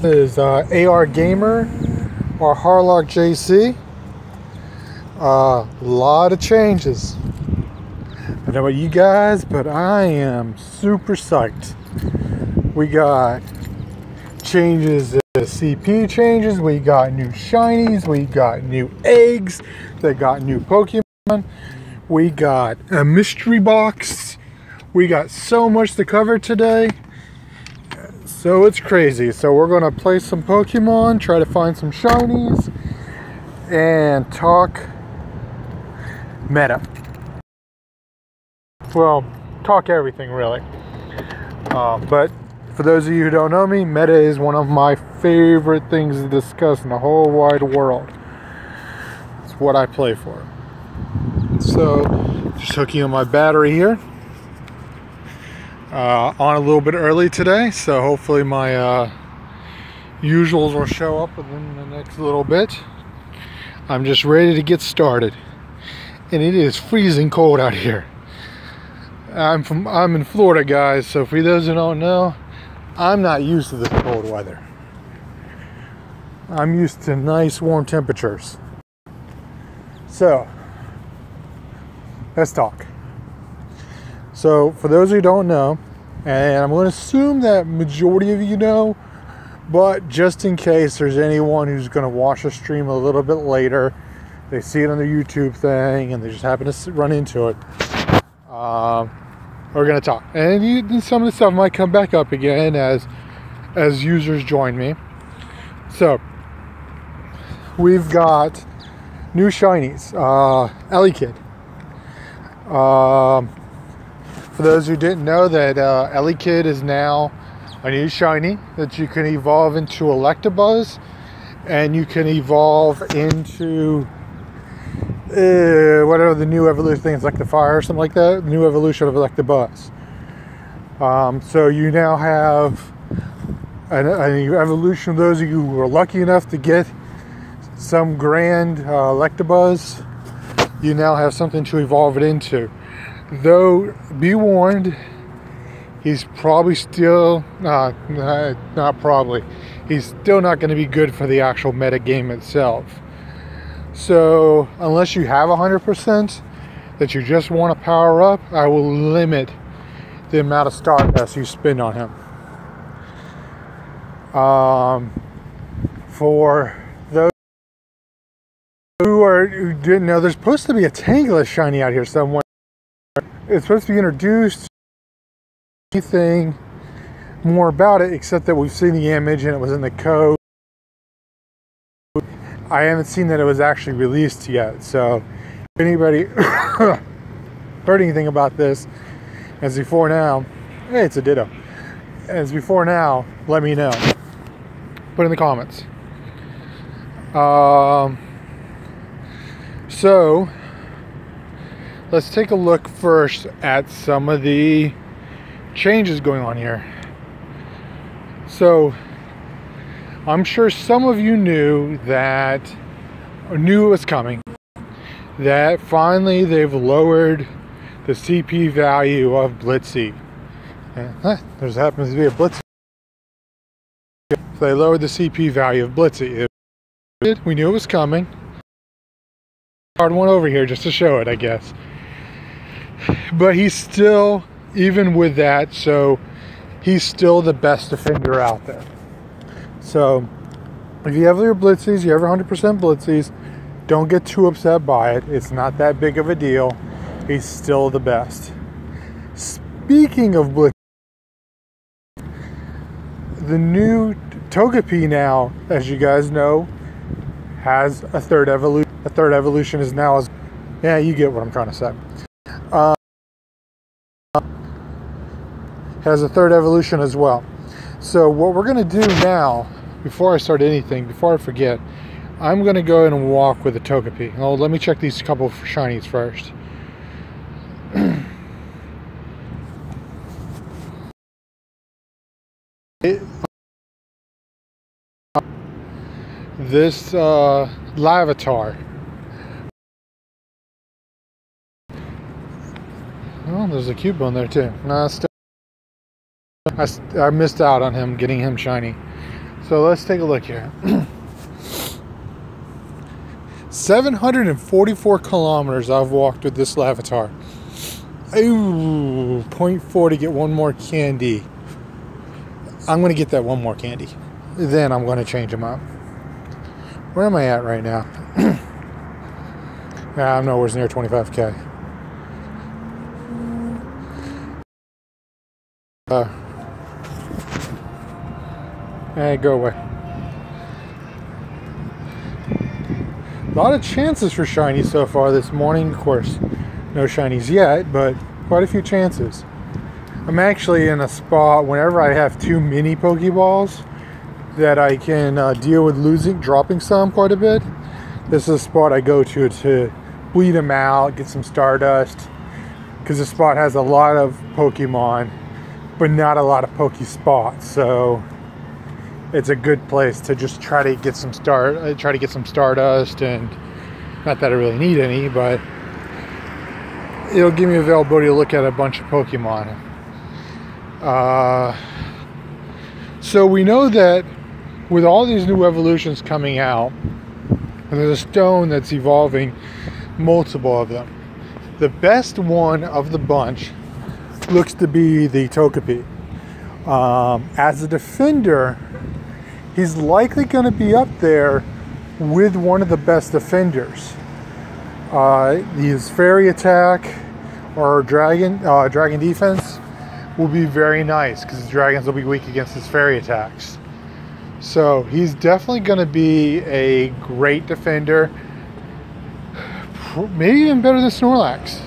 This is ARGamer or Harlock JC. A lot of changes. I don't know about you guys, but I am super psyched. We got changes, CP changes, we got new shinies, we got new eggs, they got new Pokemon, we got a mystery box, we got so much to cover today. So it's crazy. So we're gonna play some Pokemon, try to find some shinies, and talk meta. Well, talk everything really. But for those of you who don't know me, meta is one of my favorite things to discuss in the whole wide world. It's what I play for. So, just hooking on my battery here. On a little bit early today, so hopefully my usuals will show up within the next little bit. I'm just ready to get started, and it is freezing cold out here. I'm in Florida, guys, so for those who don't know, I'm not used to this cold weather. I'm used to nice warm temperatures. So let's talk. So for those who don't know, and I'm going to assume that majority of you know, but just in case there's anyone who's going to watch the stream a little bit later, they see it on their YouTube thing and they just happen to run into it, we're going to talk. And some of the stuff might come back up again as users join me. So we've got new shinies. Elekid. For those who didn't know, that Elekid is now a new shiny that you can evolve into Electabuzz, and you can evolve into whatever the new evolution thing is, like the fire or something like that, new evolution of Electabuzz. So you now have an evolution of those of you who were lucky enough to get some grand Electabuzz. You now have something to evolve it into. Though, be warned, he's probably still, he's still not going to be good for the actual meta game itself. So, unless you have 100% that you just want to power up, I will limit the amount of Stardust you spend on him. For those who didn't know, there's supposed to be a Tangless shiny out here somewhere. It's supposed to be introduced. Anything more about it except that we've seen the image and it was in the code. I haven't seen that it was actually released yet, so if anybody heard anything about this as before now, hey, it's a ditto. As before now, let me know. Put in the comments. So let's take a look first at some of the changes going on here. So I'm sure some of you knew it was coming, that finally they've lowered the CP value of Blitzy. And there happens to be a Blitzy. So they lowered the CP value of Blitzy. We knew it was coming. Hard one over here just to show it, I guess. But he's still, even with that, so he's still the best defender out there. So if you have your Blitzies, you have 100% Blitzies, don't get too upset by it. It's not that big of a deal. He's still the best. Speaking of Blitz, the new Togepi now, as you guys know, has a third evolution. A third evolution is now, yeah, you get what I'm trying to say. Has a third evolution as well. So what we're going to do now, before I start anything, before I forget, I'm going to go in and walk with the Togepi. Oh, let me check these couple of shinies first. This Lavatar. Oh, there's a Cubone there too. No, still I missed out on him, getting him shiny. So let's take a look here. 744 kilometers I've walked with this Lavatar. Ooh, 0.4 to get one more candy. I'm going to get that one more candy. Then I'm going to change him up. Where am I at right now? I'm nowhere near 25k. Hey, go away. A lot of chances for shinies so far this morning. Of course, no shinies yet, but quite a few chances. I'm actually in a spot whenever I have too many Pokeballs that I can deal with dropping some quite a bit. This is a spot I go to bleed them out, get some Stardust, because the spot has a lot of Pokemon, but not a lot of Pokespots. So it's a good place to just try to get some Stardust, and not that I really need any, but it'll give me availability to look at a bunch of Pokemon. So we know that with all these new evolutions coming out, there's a stone that's evolving, multiple of them. The best one of the bunch looks to be the Togepi. As a defender, he's likely going to be up there with one of the best defenders. His fairy attack or dragon defense will be very nice, because the dragons will be weak against his fairy attacks. So he's definitely going to be a great defender, maybe even better than Snorlax.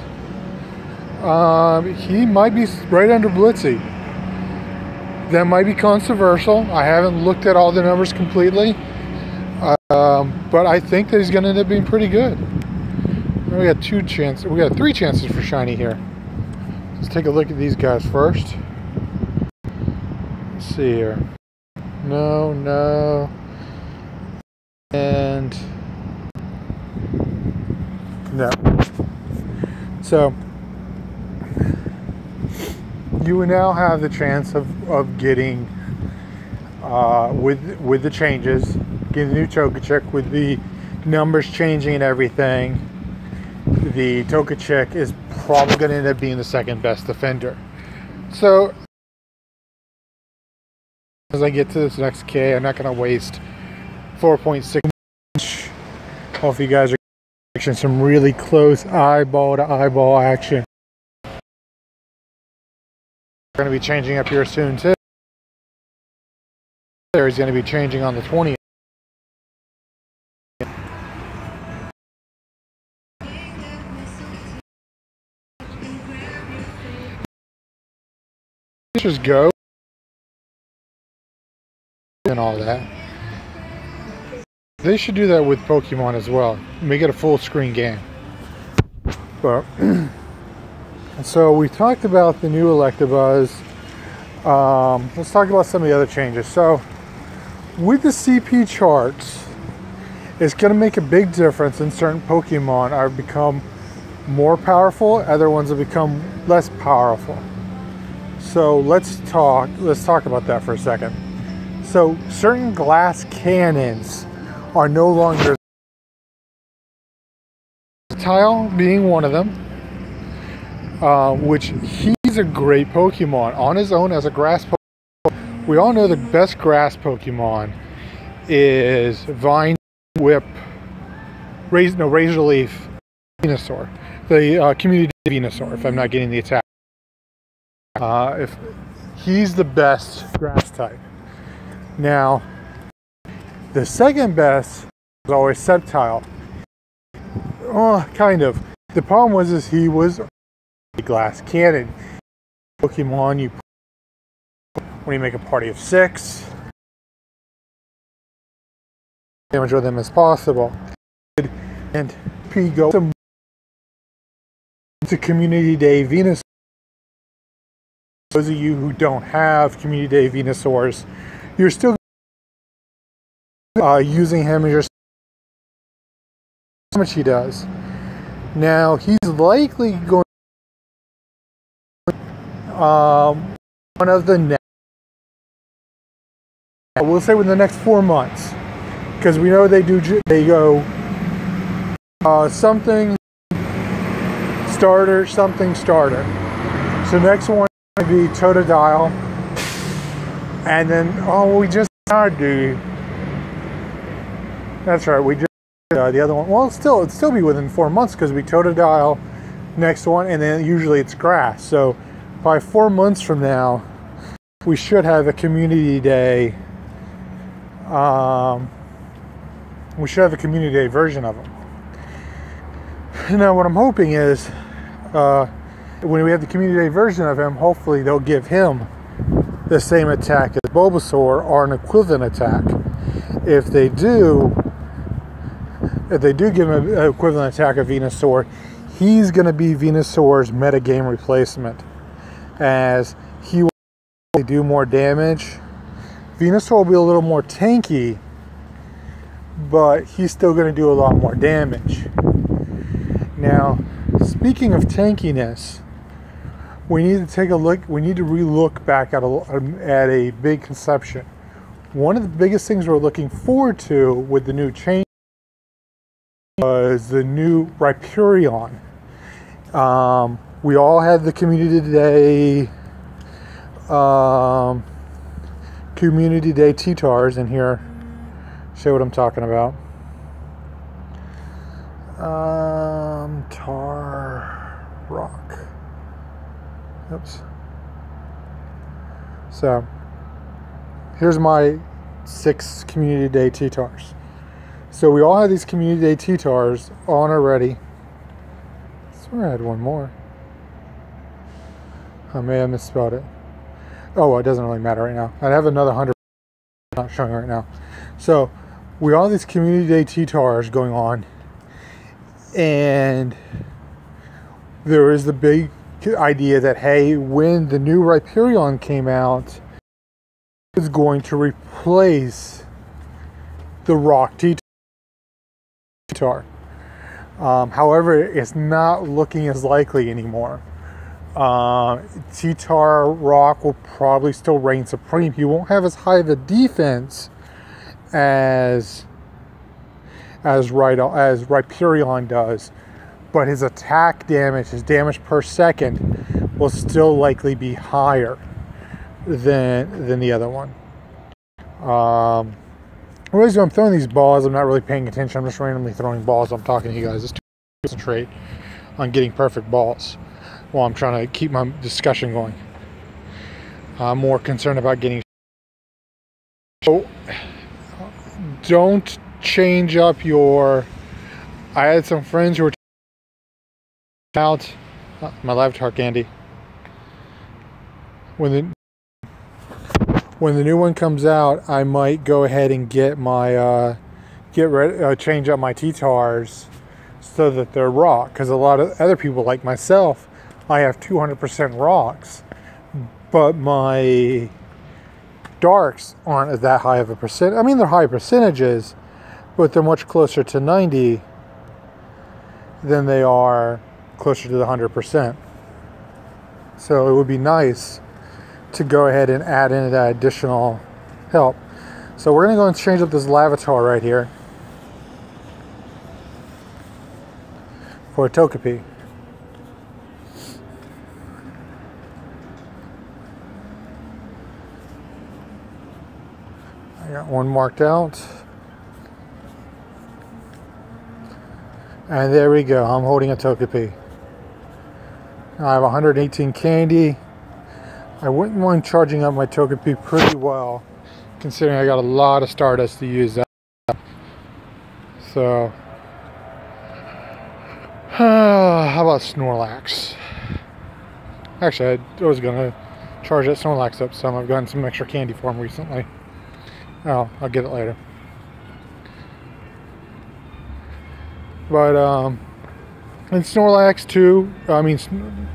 He might be right under Blitzy. That might be controversial. I haven't looked at all the numbers completely, but I think that he's going to end up being pretty good. We got we got 3 chances for shiny here. Let's take a look at these guys first. Let's see here. No, and no. So you will now have the chance of getting with the changes, getting the new Togechick with the numbers changing and everything. The Togechick is probably going to end up being the second best defender. So as I get to this next K, I'm not going to waste 4.6. Hope you guys are catching some really close eyeball to eyeball action. We're going to be changing up here soon too. He's going to be changing on the 20th. Just go and all that. They should do that with Pokemon as well. Make it a full screen game. But so we talked about the new Electabuzz. Let's talk about some of the other changes. So with the CP charts, it's going to make a big difference in certain Pokemon are become more powerful, other ones have become less powerful. So let's talk about that for a second. So certain glass cannons are no longer, Tile being one of them, which he's a great Pokemon on his own as a grass Pokemon. We all know the best grass Pokemon is Vine Whip, Razor Leaf, Venusaur, the Community Venusaur, if I'm not getting the attack. If he's the best grass type. Now, the second best is always Sceptile. Oh, kind of. The problem was he was a glass cannon. Pokemon, when you make a party of 6, damage with them as possible. And P go to Community Day Venus. Those of you who don't have Community Day Venusaurs, you're still using him as your, how much he does. Now he's likely going one of the next We'll say within the next 4 months, because we know they go something starter, something starter. So next one would be Totodile, and then we just do. That's right, we just the other one. Well, it'd still be within 4 months because we Totodile next one, and then usually it's grass. So by 4 months from now, we should have a community day. We should have a community day version of them. Now, what I'm hoping is, when we have the community day version of him, hopefully they'll give him the same attack as Bulbasaur or an equivalent attack. If they do give him an equivalent attack of Venusaur, he's going to be Venusaur's metagame replacement, as he will do more damage. Venusaur will be a little more tanky, but he's still going to do a lot more damage. Now, speaking of tankiness, we need to take a look. We need to re-look back at a big conception. One of the biggest things we're looking forward to with the new change was the new Rhyperion. We all had the community day T-Tars in here. Show what I'm talking about. Tar Rock. Oops. So here's my 6 community day T-Tars. So we all have these community day T-Tars on already. I swear I had one more. I may have misspelled it. Oh, well, it doesn't really matter right now. I have another 100 not showing right now. So we all have these community day T-Tars going on, and there is the big idea that, hey, when the new Rhyperion came out, it's going to replace the Rock T-Tar. However, it's not looking as likely anymore. T-Tar Rock will probably still reign supreme. He won't have as high of a defense as Rhyperion does, but his attack damage, his damage per second, will still likely be higher than the other one. When I'm throwing these balls, I'm not really paying attention. I'm just randomly throwing balls. I'm talking to you guys. Just to concentrate on getting perfect balls while I'm trying to keep my discussion going. I'm more concerned about getting. So don't change up your. I had some friends who were out. My Lavatar candy. When the new one comes out, I might go ahead and get my change up my T-Tars so that they're rock. Because a lot of other people like myself, I have 200% rocks, but my darks aren't that high of a percent. I mean, they're high percentages, but they're much closer to 90 than they are closer to the 100%. So it would be nice to go ahead and add in that additional help. So we're going to go and change up this Lavatar right here for a Togepi. I got one marked out. And there we go. I'm holding a Togepi. I have 118 candy. I wouldn't mind charging up my Togepi pretty well, considering I got a lot of Stardust to use that. So, how about Snorlax? Actually, I was going to charge that Snorlax up some. I've gotten some extra candy for him recently. Oh, I'll get it later. But, and Snorlax too, I mean,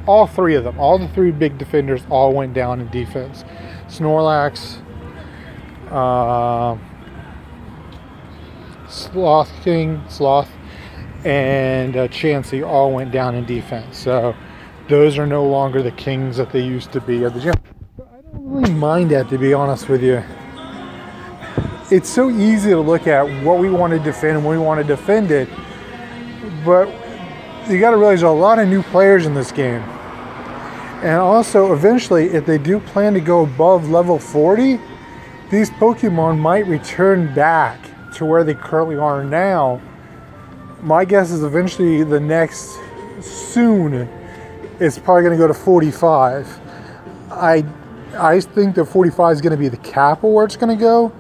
all three of them, all the 3 big defenders all went down in defense. Snorlax, Sloth, and Chansey all went down in defense. So those are no longer the kings that they used to be of the gym. But I don't really mind that, to be honest with you. it's so easy to look at what we want to defend and when we want to defend it, but you got to realize there are a lot of new players in this game. And also, eventually, if they do plan to go above level 40, these Pokemon might return back to where they currently are now. My guess is eventually the next soon is probably going to go to 45. I think that 45 is going to be the cap of where it's going to go,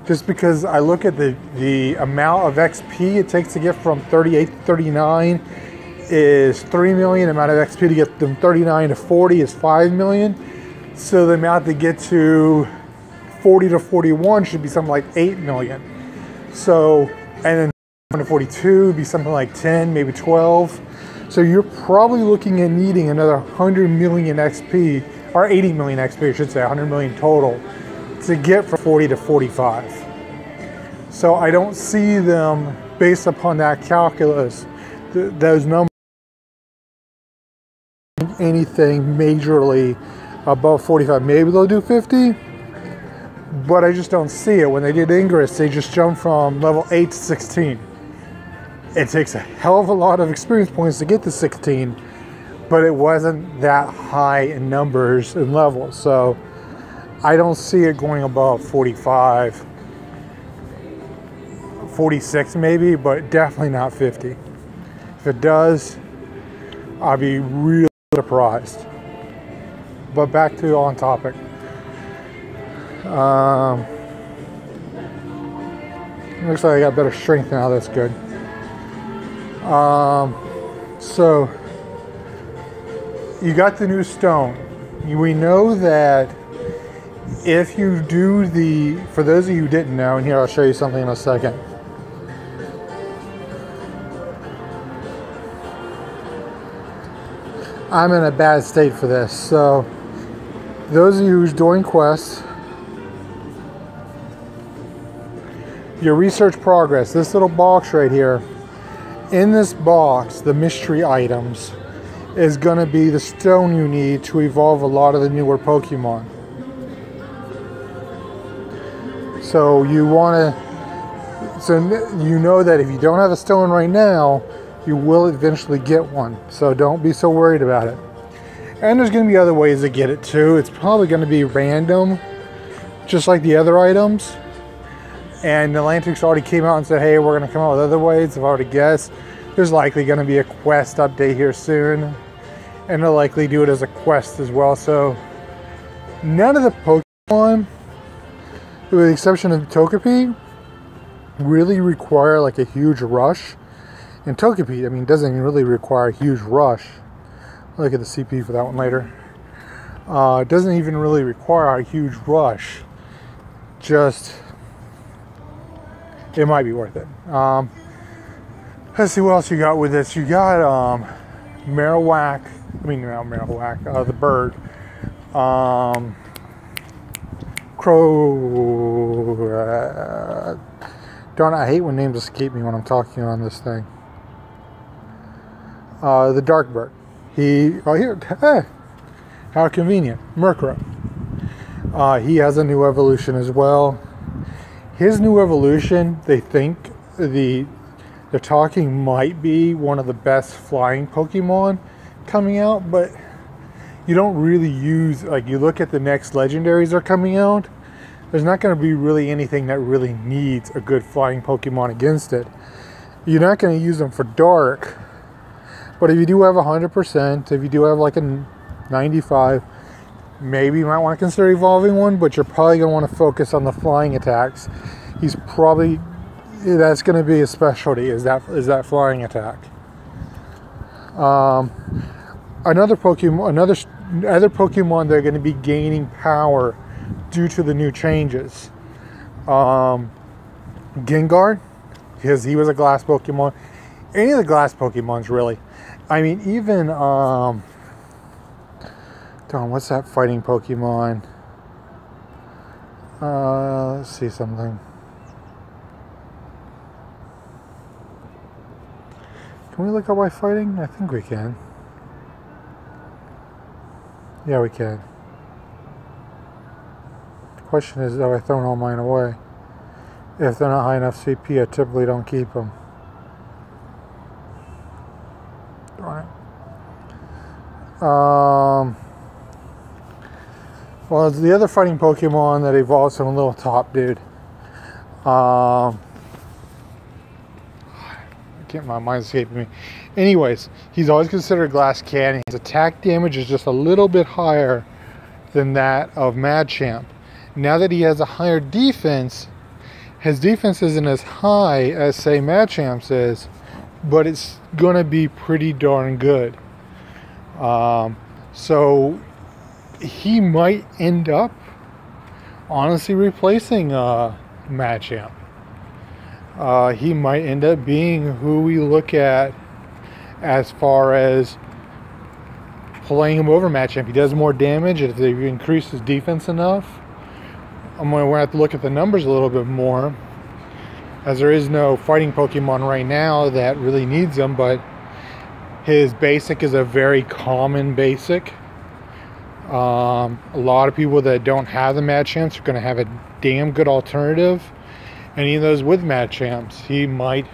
just because I look at the amount of XP it takes to get from 38 to 39 is 3 million. The amount of XP to get from 39 to 40 is 5 million. So the amount to get to 40 to 41 should be something like 8 million. So, and then to 42 would be something like 10, maybe 12. So you're probably looking at needing another 100 million XP, or 80 million XP, I should say, 100 million total, to get from 40 to 45. So I don't see them, based upon that calculus, those numbers, anything majorly above 45. Maybe they'll do 50, but I just don't see it. When they did Ingress, they just jumped from level 8 to 16. It takes a hell of a lot of experience points to get to 16, but it wasn't that high in numbers and levels. So I don't see it going above 45, 46 maybe, but definitely not 50. If it does, I'll be really surprised. But back to on topic. Looks like I got better strength now. That's good. So you got the new stone. We know that if you do for those of you who didn't know, and here I'll show you something in a second. I'm in a bad state for this. So those of you who's doing quests, your research progress, this little box right here, in this box, the mystery items is going to be the stone you need to evolve a lot of the newer Pokemon. So you want to, so you know that if you don't have a stone right now, you will eventually get one. So don't be so worried about it. And there's going to be other ways to get it too. It's probably going to be random, just like the other items. And Niantic's already came out and said, hey, we're going to come out with other ways. I've already guessed. There's likely going to be a quest update here soon. And they'll likely do it as a quest as well. So none of the Pokemon, with the exception of Togepi, really require like a huge rush. And Togepi, I mean, doesn't really require a huge rush. I'll look at the CP for that one later. It doesn't even really require a huge rush. Just, it might be worth it. Let's see what else you got with this. You got Marowak. I mean, not Marowak. The bird. Crow. Darn it, I hate when names escape me when I'm talking on this thing. The dark bird. How convenient. Murkrow. He has a new evolution as well. His new evolution, they think they're talking might be one of the best flying Pokemon coming out, but you don't really use, like, you look at the next legendaries that are coming out, there's not going to be really anything that really needs a good flying Pokemon against it. You're not going to use them for dark, but if you do have 100%, if you do have like a 95, maybe you might want to consider evolving one, but you're probably going to want to focus on the flying attacks. He's probably, that's going to be his specialty, is that flying attack. Other Pokemon that are going to be gaining power due to the new changes. Gengar, because he was a glass Pokemon. Any of the glass Pokemons, really. I mean, even, what's that fighting Pokemon? Let's see something. Can we look up by fighting? I think we can. Yeah, we can. The question is, have I thrown all mine away? If they're not high enough CP, I typically don't keep them. Darn it. Well, it's the other fighting Pokemon that evolves from a little top dude. My mind's escaping me. Anyways, he's always considered Glass Candy. His attack damage is just a little bit higher than that of Machamp. Now that he has a higher defense, his defense isn't as high as, say, Machamp's is, but it's going to be pretty darn good. So he might end up honestly replacing Machamp. He might end up being who we look at as far as playing him over Machamp. He does more damage. If they increase his defense enough, we're going to have to look at the numbers a little bit more, as there is no fighting Pokemon right now that really needs them, but his basic is a very common basic. A lot of people that don't have the Machamps are going to have a damn good alternative. And even those with Machamps, he might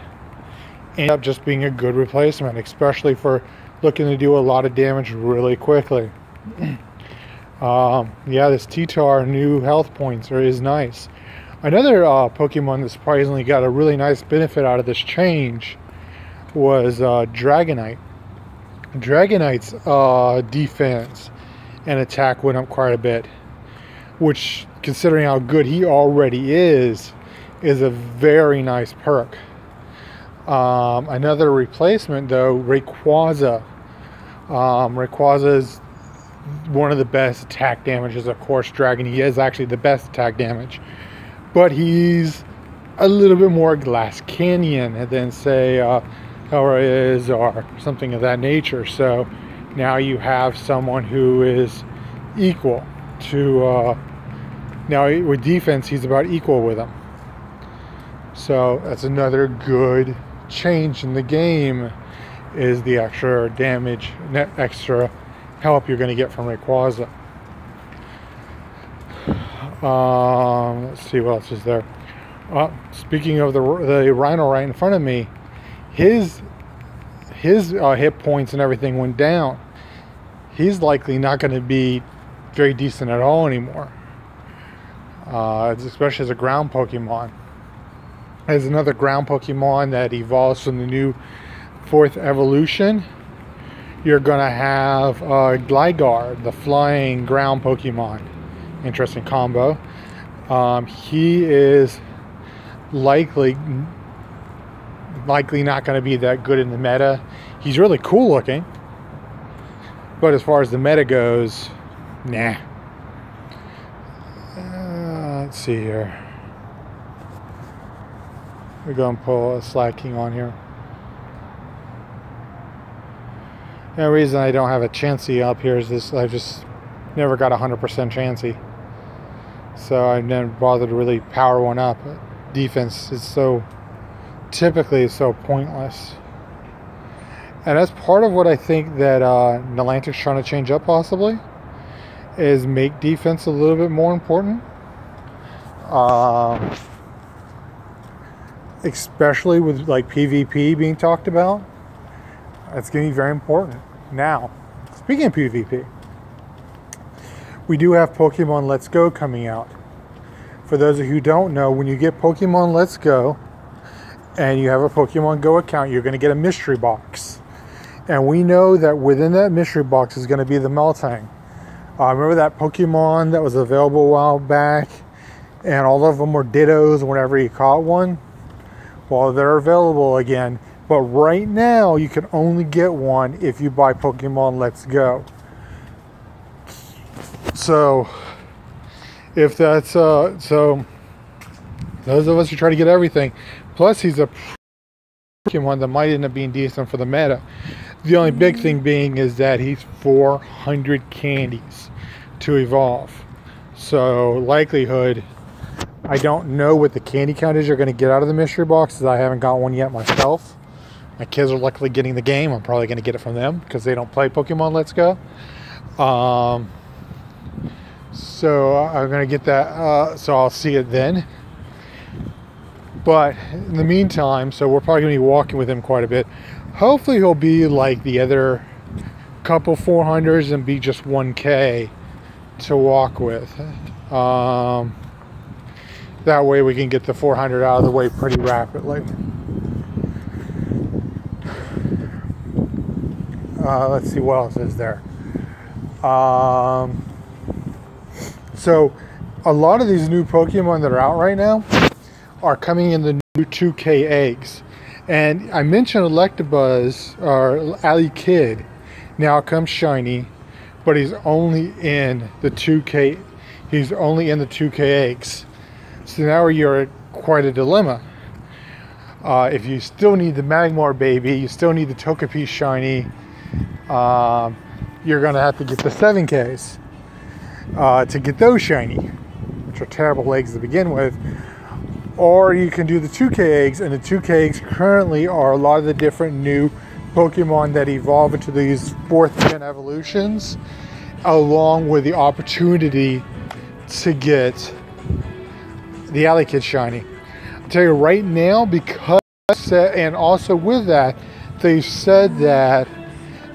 end up just being a good replacement, especially for looking to do a lot of damage really quickly. Yeah, this T-Tar new health points is nice. Another Pokemon that surprisingly got a really nice benefit out of this change was Dragonite. Dragonite's defense and attack went up quite a bit, which, considering how good he already is a very nice perk. Another replacement, though, Rayquaza. Rayquaza is one of the best attack damages. Of course, Dragon, he is actually the best attack damage, but he's a little bit more Glass Canyon than, say, Elra is, or something of that nature. So now you have someone who is equal to, now with defense, he's about equal with him. So that's another good change in the game, is the extra damage, extra help you're going to get from Rayquaza. Let's see what else is there. Speaking of the Rhino right in front of me, his hit points and everything went down. He's likely not going to be very decent at all anymore, especially as a ground Pokemon. There's another ground Pokemon that evolves from the new 4th evolution. You're going to have Gligar, the flying ground Pokemon. Interesting combo. He is likely not going to be that good in the meta. He's really cool looking, but as far as the meta goes, nah. Let's see here. We're going to pull a Slacking on here. The reason I don't have a Chansey up here is this: I've just never got 100% Chansey, so I've never bothered to really power one up. Defense is so typically so pointless, and that's part of what I think that Niantic's trying to change up, possibly, is make defense a little bit more important. Especially with like PvP being talked about. It's going to be very important. Now, speaking of PvP, we do have Pokemon Let's Go coming out. For those of you who don't know, when you get Pokemon Let's Go and you have a Pokemon Go account, you're going to get a mystery box. And we know that within that mystery box is going to be the Meltang. Remember that Pokemon that was available a while back, and all of them were Dittos whenever you caught one? Well, they're available again, but right now you can only get one if you buy Pokemon Let's Go. So, if that's so, those of us who try to get everything, plus he's a Pokemon that might end up being decent for the meta. The only big thing being is that he's 400 candies to evolve. So likelihood, I don't know what the candy count is you're going to get out of the mystery box, as I haven't got one yet myself. My kids are luckily getting the game. I'm probably going to get it from them because they don't play Pokemon Let's Go. So I'm going to get that. So I'll see it then. But in the meantime, so we're probably going to be walking with him quite a bit. Hopefully he'll be like the other couple 400s and be just 1K to walk with. That way we can get the 400 out of the way pretty rapidly. Let's see what else is there. So a lot of these new Pokemon that are out right now are coming in the new 2K eggs. And I mentioned Electabuzz, or Ali Kid, now comes shiny, but he's only in the 2K. He's only in the 2K eggs. So now you're at quite a dilemma. If you still need the Magmar baby, you still need the Togepi shiny, you're gonna have to get the 7Ks to get those shiny, which are terrible eggs to begin with. Or you can do the 2K eggs, and the 2K eggs currently are a lot of the different new Pokemon that evolve into these 4th gen evolutions, along with the opportunity to get the Alley-Kid shiny. I'll tell you right now, because, and also with that, they said that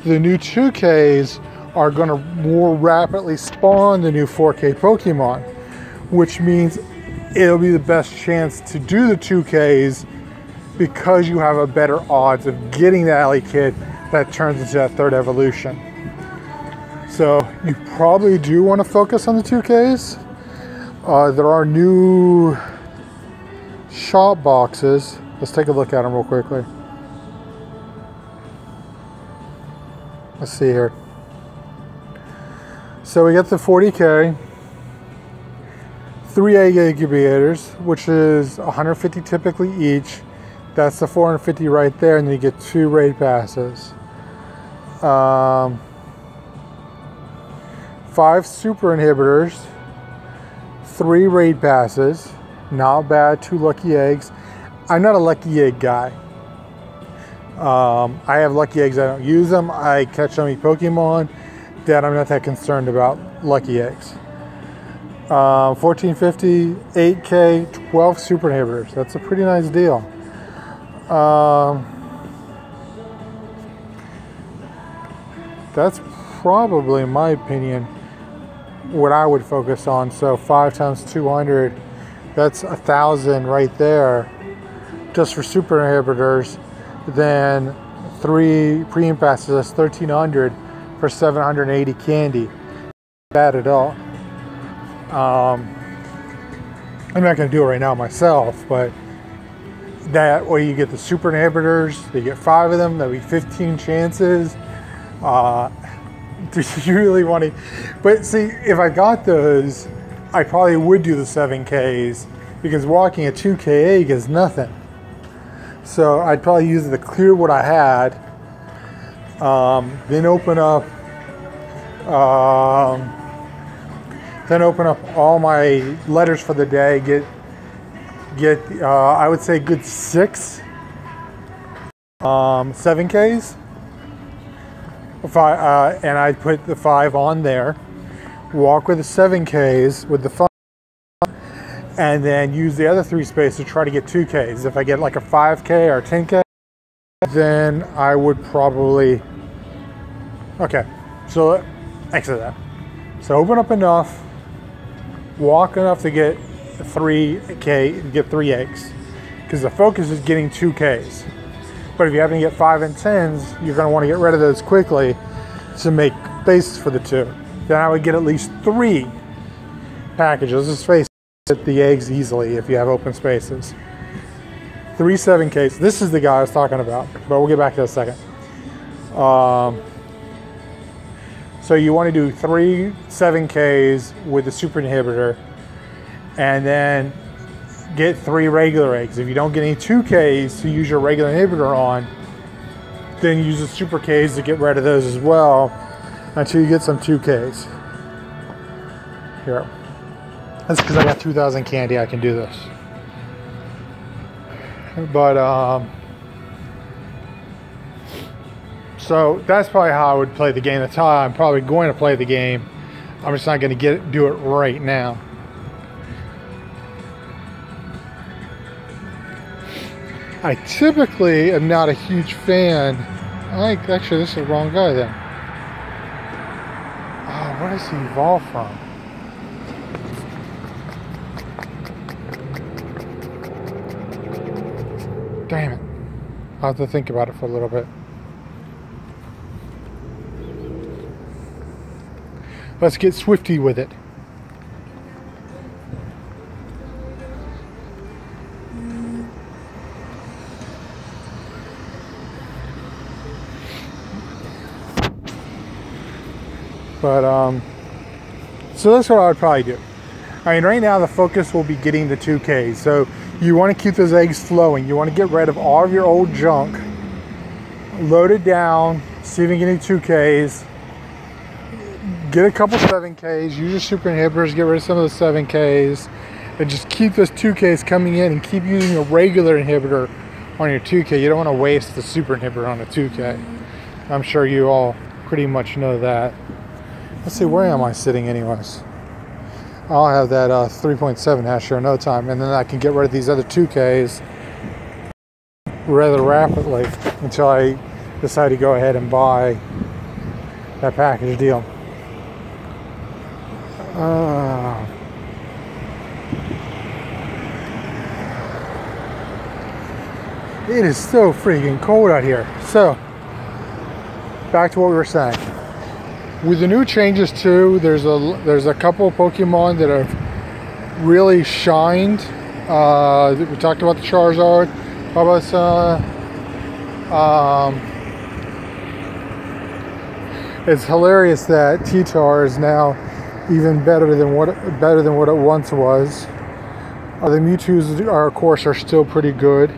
the new 2Ks are going to more rapidly spawn the new 4K Pokemon, which means it'll be the best chance to do the 2Ks because you have a better odds of getting the Alley Kid that turns into that 3rd evolution. So you probably do want to focus on the 2Ks. There are new shop boxes. Let's take a look at them real quickly. Let's see here. So we got the 40K. 3 egg incubators, which is 150 typically each. That's the 450 right there, and then you get 2 raid passes. 5 super inhibitors, 3 raid passes, not bad. 2 lucky eggs. I'm not a lucky egg guy. I have lucky eggs, I don't use them. I catch so many Pokemon that I'm not that concerned about lucky eggs. 1450, 8K, 12 super inhibitors. That's a pretty nice deal. That's probably, in my opinion, what I would focus on. So 5 times 200, that's 1,000 right there, just for super inhibitors. Then 3 premium passes, that's 1,300 for 780 candy. Not bad at all. I'm not going to do it right now myself, but that way you get the super inhibitors. You get 5 of them. That'll be 15 chances. Do you really want to? But see, if I got those, I probably would do the 7Ks, because walking a 2K egg is nothing. So I'd probably use it to clear what I had, then open up all my letters for the day. Get I would say good 6 7Ks. And I'd put the 5 on there. Walk with the 7Ks with the 5, and then use the other 3 spaces to try to get 2Ks. If I get like a 5K or 10K, then I would probably. Okay, so exit that. So open up enough. Walk enough to get 3K, get 3 eggs, because the focus is getting 2Ks. But if you happen to get 5 and 10s, you're going to want to get rid of those quickly to make bases for the 2. Then I would get at least 3 packages. Let's face it, get the eggs easily if you have open spaces. 3 7Ks. This is the guy I was talking about, but we'll get back to that in a second. So you want to do 3 7Ks with the super inhibitor, and then get 3 regular eggs. If you don't get any 2Ks to use your regular inhibitor on, then use the super Ks to get rid of those as well until you get some 2Ks. Here. That's because I got 2,000 candy, I can do this. But, so that's probably how I would play the game. That's how I'm probably going to play the game. I'm just not going to do it right now. I typically am not a huge fan. Actually, this is the wrong guy then. Oh, where does he evolve from? Damn it. I'll have to think about it for a little bit. Let's get swifty with it. But, so that's what I would probably do. I mean, right now the focus will be getting the 2Ks. So you want to keep those eggs flowing. You want to get rid of all of your old junk. Load it down. See if you can get any 2Ks. Get a couple 7Ks. Use your super inhibitors. Get rid of some of the 7Ks. And just keep those 2Ks coming in and keep using a regular inhibitor on your 2K. You don't want to waste the super inhibitor on a 2K. I'm sure you all pretty much know that. Let's see, where am I sitting anyways? I'll have that 3.7 hash here in no time, and then I can get rid of these other 2Ks rather rapidly until I decide to go ahead and buy that package deal. It is so freaking cold out here. So, back to what we were saying. With the new changes too, there's a couple of Pokemon that have really shined. We talked about the Charizard. How about it's hilarious that T-Tar is now even better than what it once was. The Mewtwo's are, of course, are still pretty good.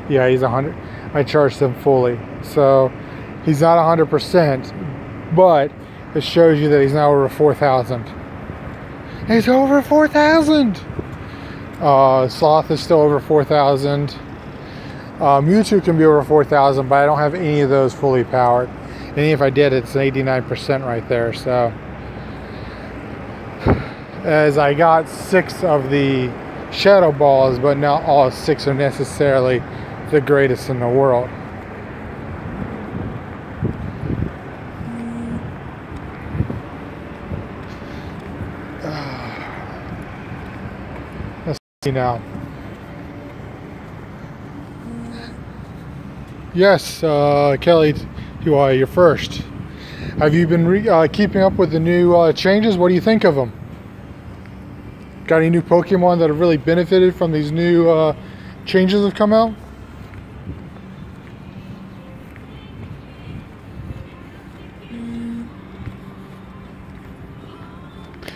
Yeah, he's 100. I charged him fully, so he's not 100%, but it shows you that he's now over 4,000. He's over 4,000. Sloth is still over 4,000. Mewtwo can be over 4,000, but I don't have any of those fully powered. And if I did, it's an 89% right there. So, as I got 6 of the Shadow Balls, but not all 6 are necessarily the greatest in the world. Let's see now. Yes, Kelly, you're first. Have you been keeping up with the new changes? What do you think of them? Got any new Pokemon that have really benefited from these new changes that have come out?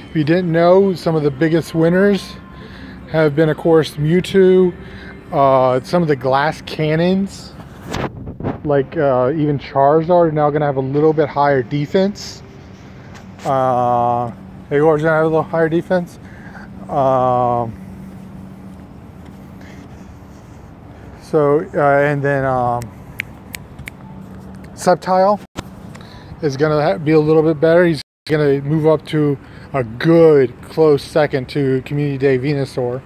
If you didn't know, some of the biggest winners have been, of course, Mewtwo, some of the glass cannons, like even Charizard are now going to have a little bit higher defense. Are you going to have a little higher defense? And then Sceptile is going to be a little bit better. He's going to move up to a good close second to Community Day Venusaur.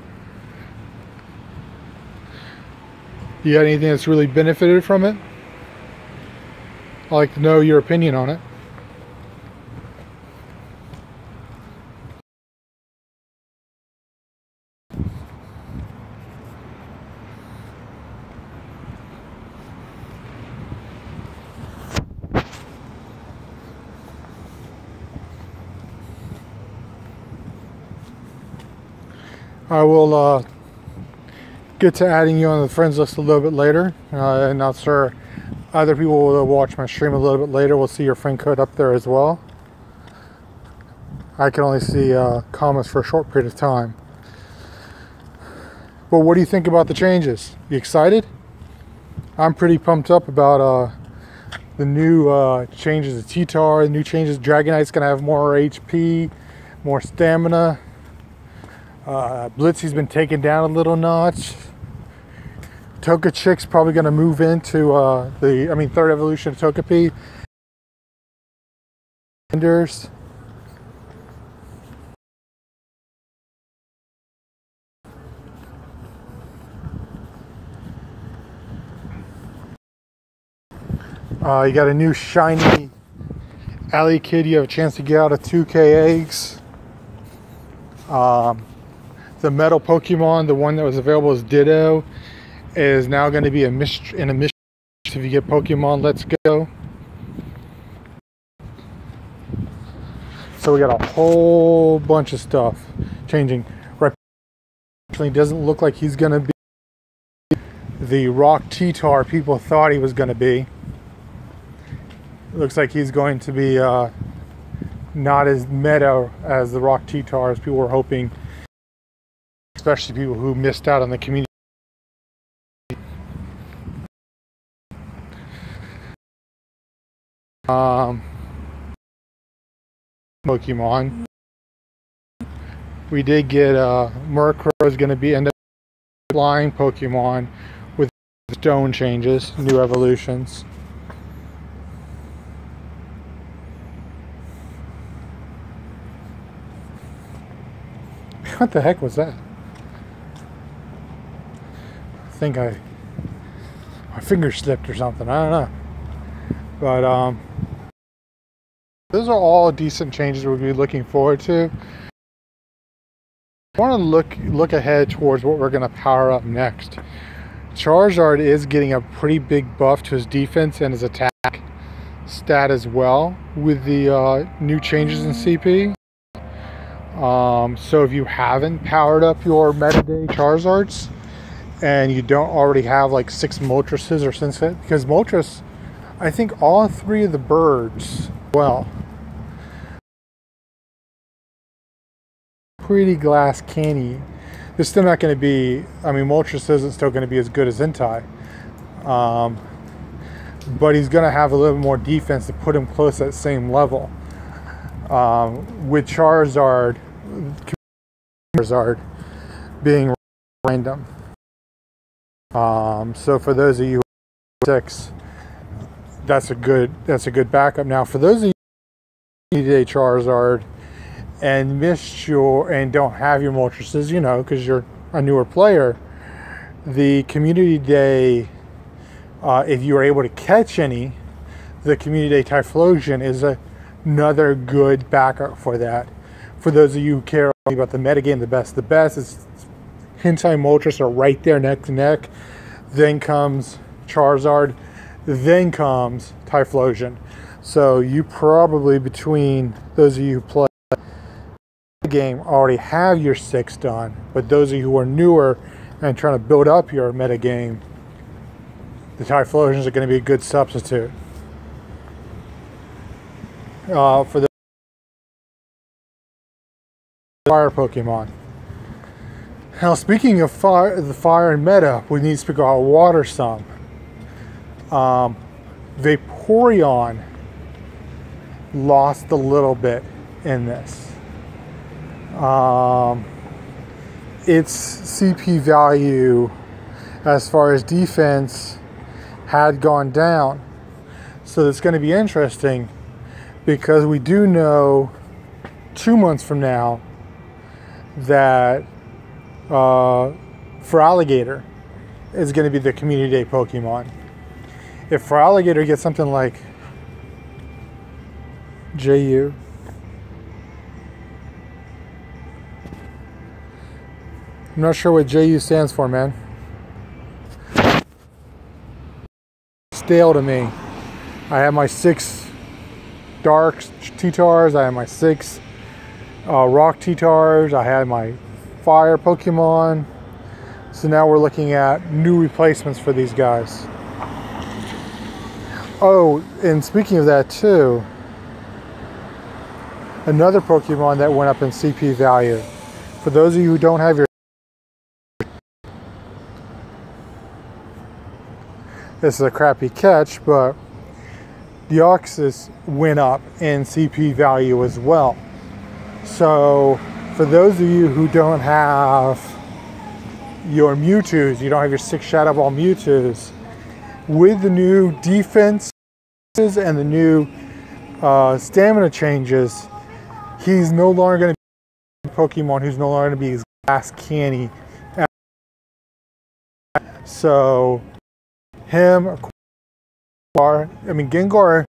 You got anything that's really benefited from it? I'd like to know your opinion on it. I will get to adding you on the friends list a little bit later, and I'm sure other people will watch my stream a little bit later. We'll see your friend code up there as well. I can only see comments for a short period of time. But what do you think about the changes? You excited? I'm pretty pumped up about the new changes to T-Tar, the new changes. Dragonite's going to have more HP, more stamina. Blitzy's been taken down a little notch. Togechick's probably going to move into third evolution of Togepi. You got a new shiny Alley Kid. You have a chance to get out of 2K eggs. The metal Pokemon, the one that was available as Ditto, is now going to be in a mission if you get Pokemon Let's Go. So we got a whole bunch of stuff changing. Right, doesn't look like he's going to be the Rock T-Tar people thought he was going to be. It looks like he's going to be not as meta as the Rock T-Tar as people were hoping, especially people who missed out on the community. Pokemon. We did get Murkrow is going to be end up flying Pokemon with stone changes, new evolutions. What the heck was that? I think my finger slipped or something. I don't know. But those are all decent changes we'll be looking forward to. I want to look ahead towards what we're going to power up next. Charizard is getting a pretty big buff to his defense and his attack stat as well with the new changes in CP. So if you haven't powered up your Meta-Day Charizards and you don't already have like 6 Moltres or Sinset, because Moltres, I think all 3 of the birds, well, pretty glass candy. It's still not going to be, I mean, Moltres isn't still going to be as good as Entei. But he's going to have a little more defense to put him close to that same level. With Charizard being random. So for those of you who are 6, that's a good backup. Now for those of you who need a Charizard and missed and don't have your Moltres, you know, because you're a newer player, the community day, if you are able to catch any, the community day Typhlosion is another good backup for that. For those of you who care about the metagame, the best is Entei Moltres are right there neck to neck. Then comes Charizard, then comes Typhlosion. So you probably, between those of you who play the game, already have your 6 done. But those of you who are newer and trying to build up your metagame, the Typhlosions are going to be a good substitute. For the fire Pokemon. Now, speaking of fire, the fire and meta, we need to speak about water some. Vaporeon lost a little bit in this. Its CP value as far as defense had gone down. So it's going to be interesting because we do know 2 months from now that Feraligatr is going to be the community day Pokemon. If Feraligatr gets something like JU, I'm not sure what JU stands for, man. Stale to me. I have my 6 dark T-Tars, I have my 6 rock T-Tars, I had my fire Pokemon. So now we're looking at new replacements for these guys. Oh, and speaking of that too, another Pokemon that went up in CP value. For those of you who don't have your, this is a crappy catch, but Deoxys went up in CP value as well. So for those of you who don't have your Mewtwo's, you don't have your 6 Shadow Ball Mewtwo's, with the new defenses and the new stamina changes, he's no longer going to be a Pokemon who's no longer going to be as glass canny. So him, Gengar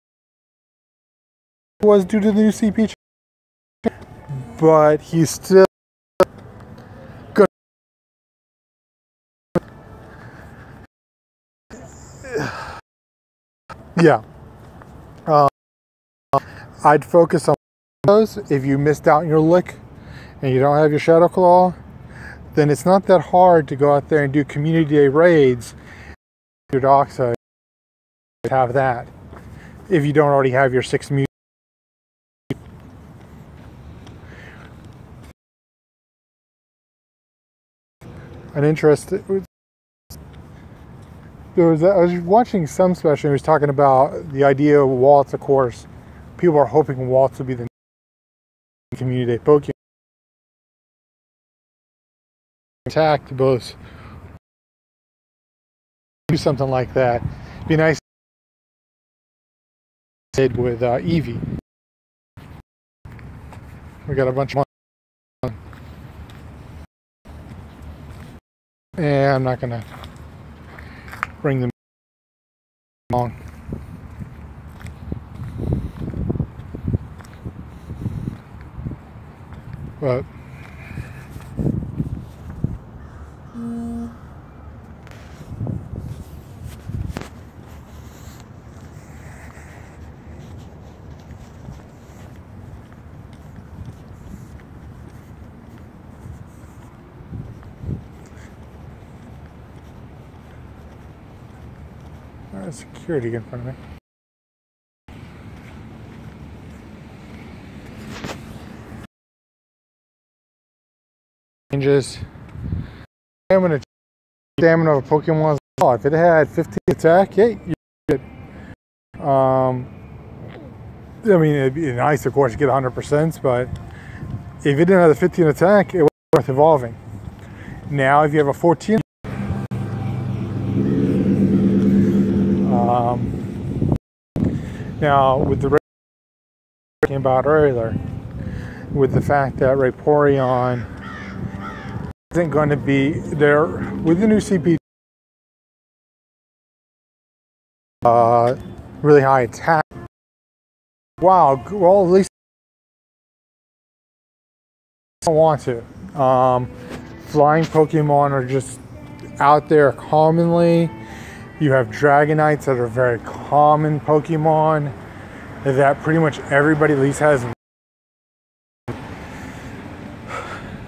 was due to the new CP, but he's still good. Yeah. I'd focus on those. If you missed out on your lick and you don't have your Shadow Claw, then it's not that hard to go out there and do community day raids. Your Doxa, have that if you don't already have your 6 Mew. An interest. I was watching some special. He was talking about the idea of Waltz. Of course, people are hoping Waltz will be the community day Pokemon. Attack to both. Do something like that. Be nice. Did with Eevee. We got a bunch of. And I'm not gonna bring them along. But there's security in front of me. Changes. Stamina of a Pokemon. If it had 15 attack, hey, you're good. I mean, it'd be nice, of course, to get 100%, but if it didn't have the 15 attack, it wasn't worth evolving. Now, if you have a 14, now with the talking about earlier, with the fact that Vaporeon isn't going to be there with the new CP, really high attack. Wow, well, at least I don't want to. Flying Pokemon are just out there commonly. You have Dragonites that are very common Pokemon that pretty much everybody at least has,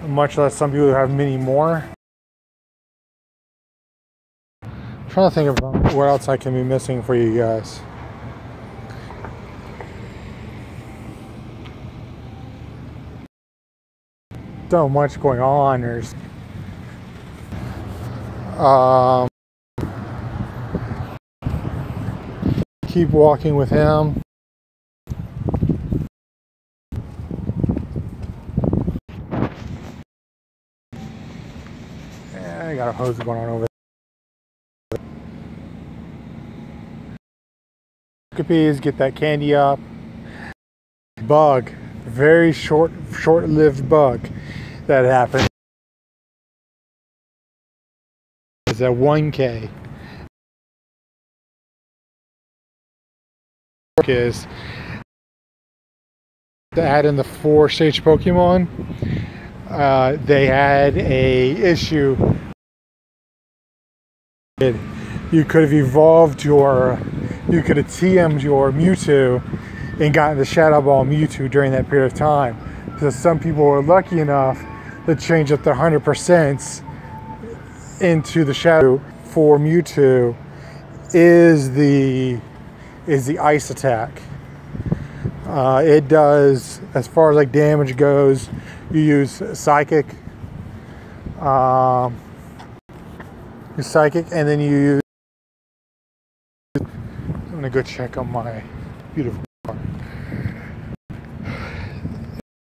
much less some people who have many more. I'm trying to think of what else I can be missing for you guys. So much going on. There's keep walking with him. I got a hose going on over there. Get that candy up. Bug, very short-lived bug that happened. It's at 1K. Is to add in the 4-stage Pokemon. They had a issue. You could have evolved you could have TM'd your Mewtwo and gotten the Shadow Ball Mewtwo during that period of time. Because some people were lucky enough to change up their 100% into the Shadow for Mewtwo is the ice attack. It does, as far as like damage goes, you use Psychic. And then you use. I'm gonna go check on my beautiful car,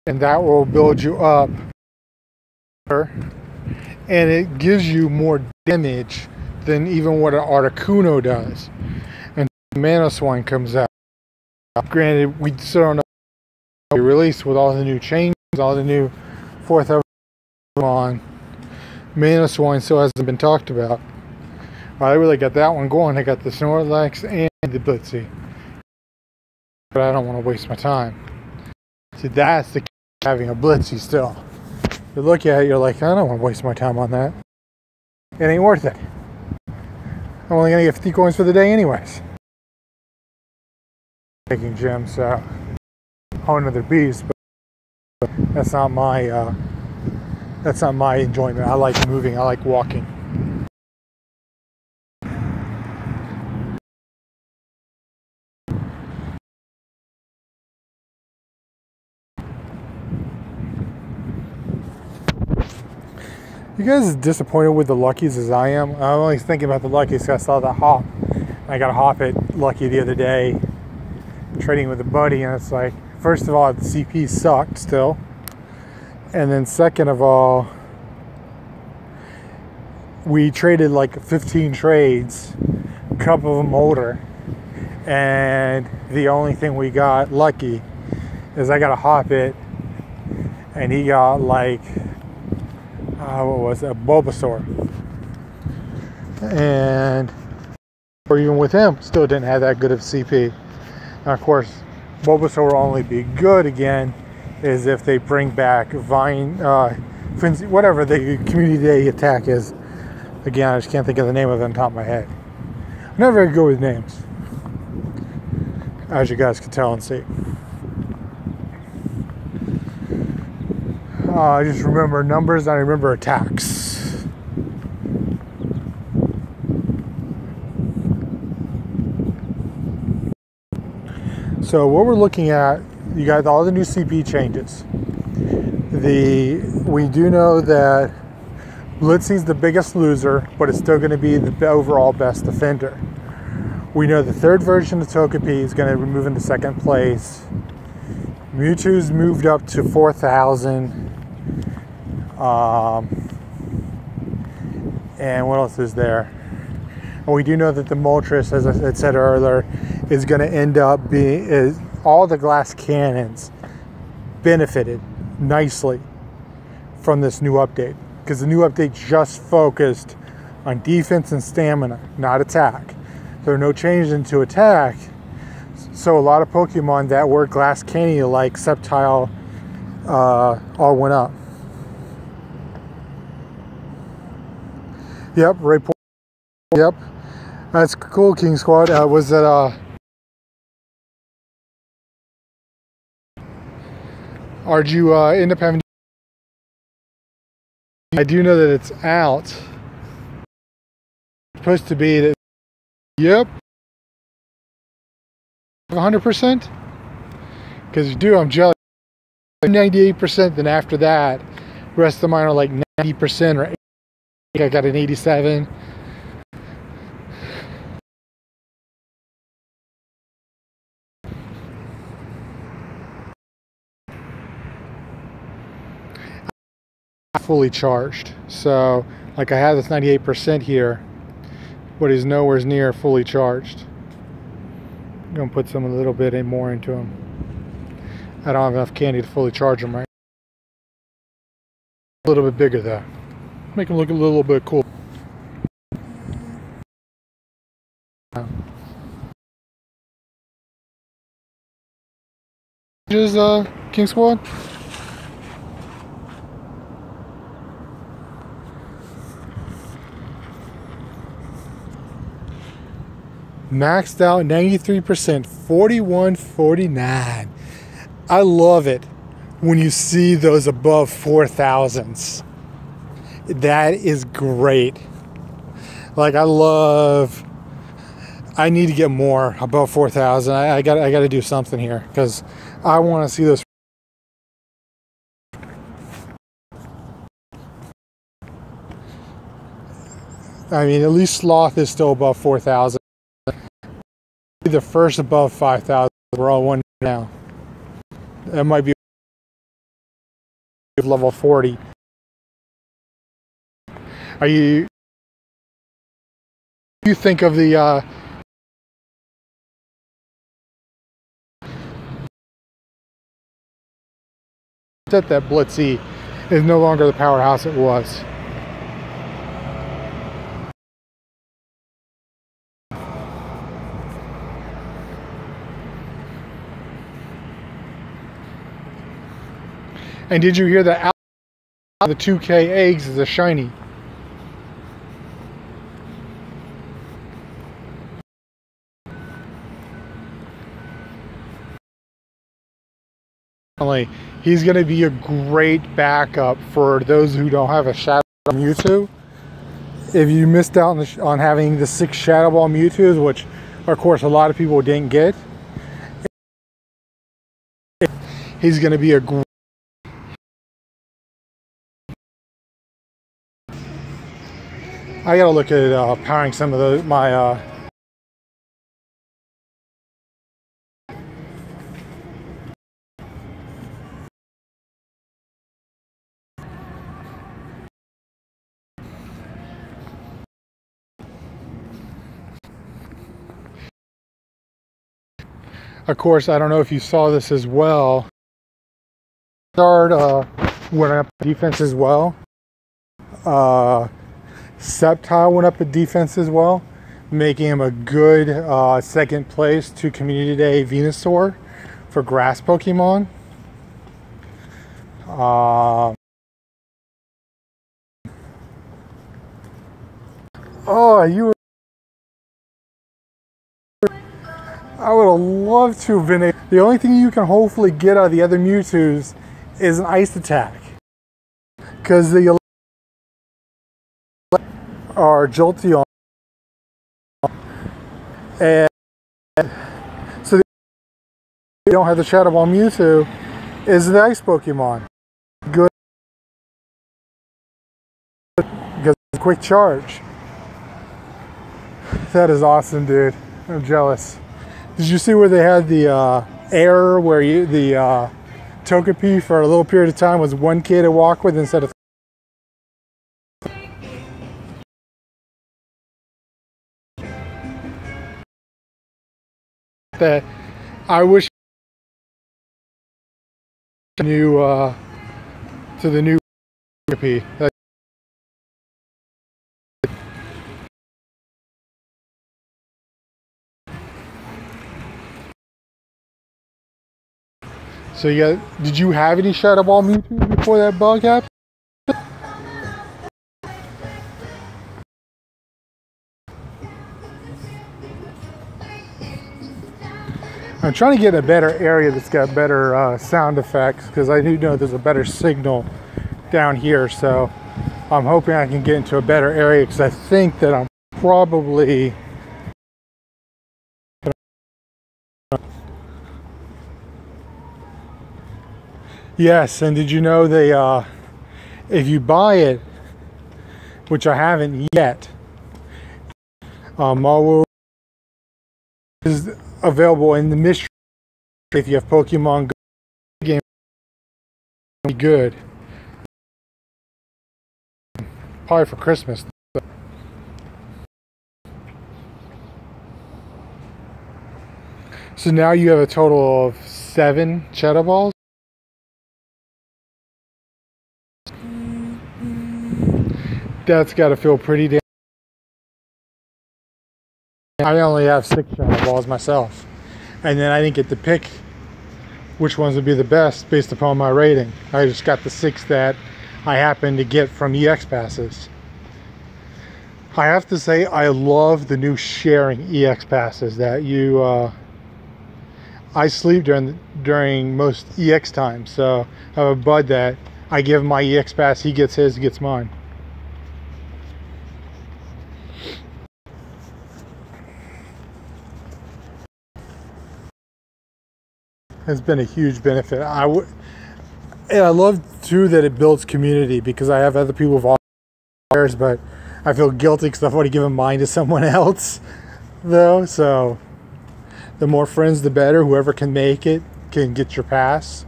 and that will build you up, and it gives you more damage than even what an Articuno does. And Manaswine comes out. Granted, we still don't know how we released with all the new changes, all the new 4th on. Manaswine still hasn't been talked about. I really got that one going. I got the Snorlax and the Blitzy. But I don't want to waste my time. See, that's the key to having a Blitzy still. You look at it, you're like, I don't want to waste my time on that. It ain't worth it. I'm only going to get 50 coins for the day anyways. Taking gems, so whole another beast, but that's not my enjoyment. I like moving, I like walking. You guys as disappointed with the Luckies as I am? I'm only thinking about the Luckies because I saw that hop. I got a hop at Lucky the other day, trading with a buddy, and it's like, first of all, the CP sucked still. And then second of all, we traded like 15 trades, a couple of them older, and the only thing we got lucky is I got a hop it, and he got like, what was it, a Bulbasaur. And, or even with him, still didn't have that good of CP. Now, of course, Bulbasaur will only be good again is if they bring back whatever the Community Day attack is. Again, I just can't think of the name of it on top of my head. I'm not very good with names, as you guys can tell and see. I just remember numbers, I remember attacks. So what we're looking at, you got all the new CP changes. We do know that Blitzy's the biggest loser, but it's still going to be the overall best defender. We know the third version of Togepi is going to move into second place. Mewtwo's moved up to 4,000. And what else is there? And we do know that the Moltres, as I said earlier, is going to end up being, all the glass cannons benefited nicely from this new update, because the new update just focused on defense and stamina, not attack. There are no changes into attack, so a lot of Pokemon that were glass candy like Sceptile all went up. Yep, right. Yep, that's cool, King Squad. Was it are you end up having? I do know that it's out. It's supposed to be that. Yep, 100%. Because you do, I'm jealous. 98%. Then after that, the rest of mine are like 90% or 80%. I got an 87. Fully charged, so like I have this 98% here, but he's nowhere near fully charged. I'm gonna put a little bit more into him. I don't have enough candy to fully charge him right now. A little bit bigger though, make him look a little bit cool. Just King Squad. Maxed out 93%, 41.49. I love it when you see those above 4,000s. That is great. Like I need to get more above 4,000. I got to do something here because I want to see those. I mean, at least Sloth is still above 4,000. The first above 5,000. We're all one now. That might be level 40. Are you think of the that Blitzy is no longer the powerhouse it was? And did you hear that out of the 2K eggs is a shiny? He's going to be a great backup for those who don't have a Shadow Ball Mewtwo. If you missed out on having the 6 Shadow Ball Mewtwo's, which of course a lot of people didn't get, he's going to be a great... I gotta look at powering some of those, my of course, I don't know if you saw this as well. Went up defense as well. Sceptile went up the defense as well, making him a good second place to Community Day Venusaur for grass Pokemon. Oh, I would have loved to have been able. The only thing you can hopefully get out of the other Mewtwo's is an Ice Attack, because the are Jolteon, and so they don't have the Shadow Ball Mewtwo is the Ice Pokemon. Good, because it's a quick charge. That is awesome, dude. I'm jealous. Did you see where they had the error where the Togepi for a little period of time was 1K to walk with instead of that? I wish new to the new Togepi. So did you have any Shadow Ball Mewtwo before that bug happened? I'm trying to get a better area that's got better sound effects, because I do know there's a better signal down here, so I'm hoping I can get into a better area, because I think that I'm probably yes. And did you know they if you buy it, which I haven't yet, Marvel is available in the mystery. If you have Pokemon GO game, be good. Probably for Christmas. So now you have a total of 7 Shadow Balls. That's got to feel pretty damn. I only have 6 Shadow Balls myself, and then I didn't get to pick which ones would be the best based upon my rating. I just got the 6 that I happened to get from EX passes. I have to say, I love the new sharing EX passes that you I sleep during most EX times, so I have a bud that I give my EX pass, he gets his, he gets mine. Has been a huge benefit. And I love too that it builds community, because I have other people volunteers, but I feel guilty because I've already given mine to someone else though. So the more friends the better. Whoever can make it can get your pass,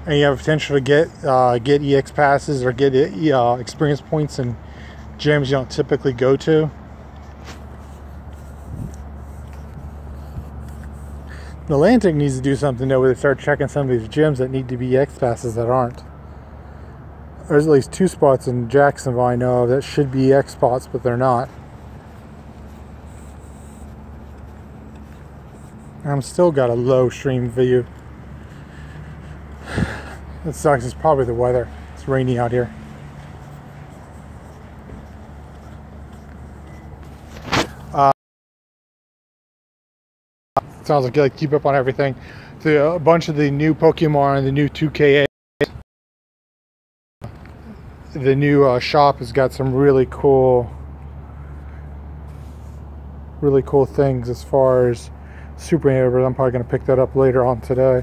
and you have potential to get EX passes or get experience points in gyms you don't typically go to. Atlantic needs to do something though, where they start checking some of these gyms that need to be EX passes that aren't. There's at least 2 spots in Jacksonville I know of that should be EX spots, but they're not. I'm still got a low stream view. It sucks. It's probably the weather. It's rainy out here. Sounds like you like keep up on everything. A bunch of the new Pokemon, the new 2K, the new shop has got some really cool things as far as Super Neighbors. I'm probably going to pick that up later on today.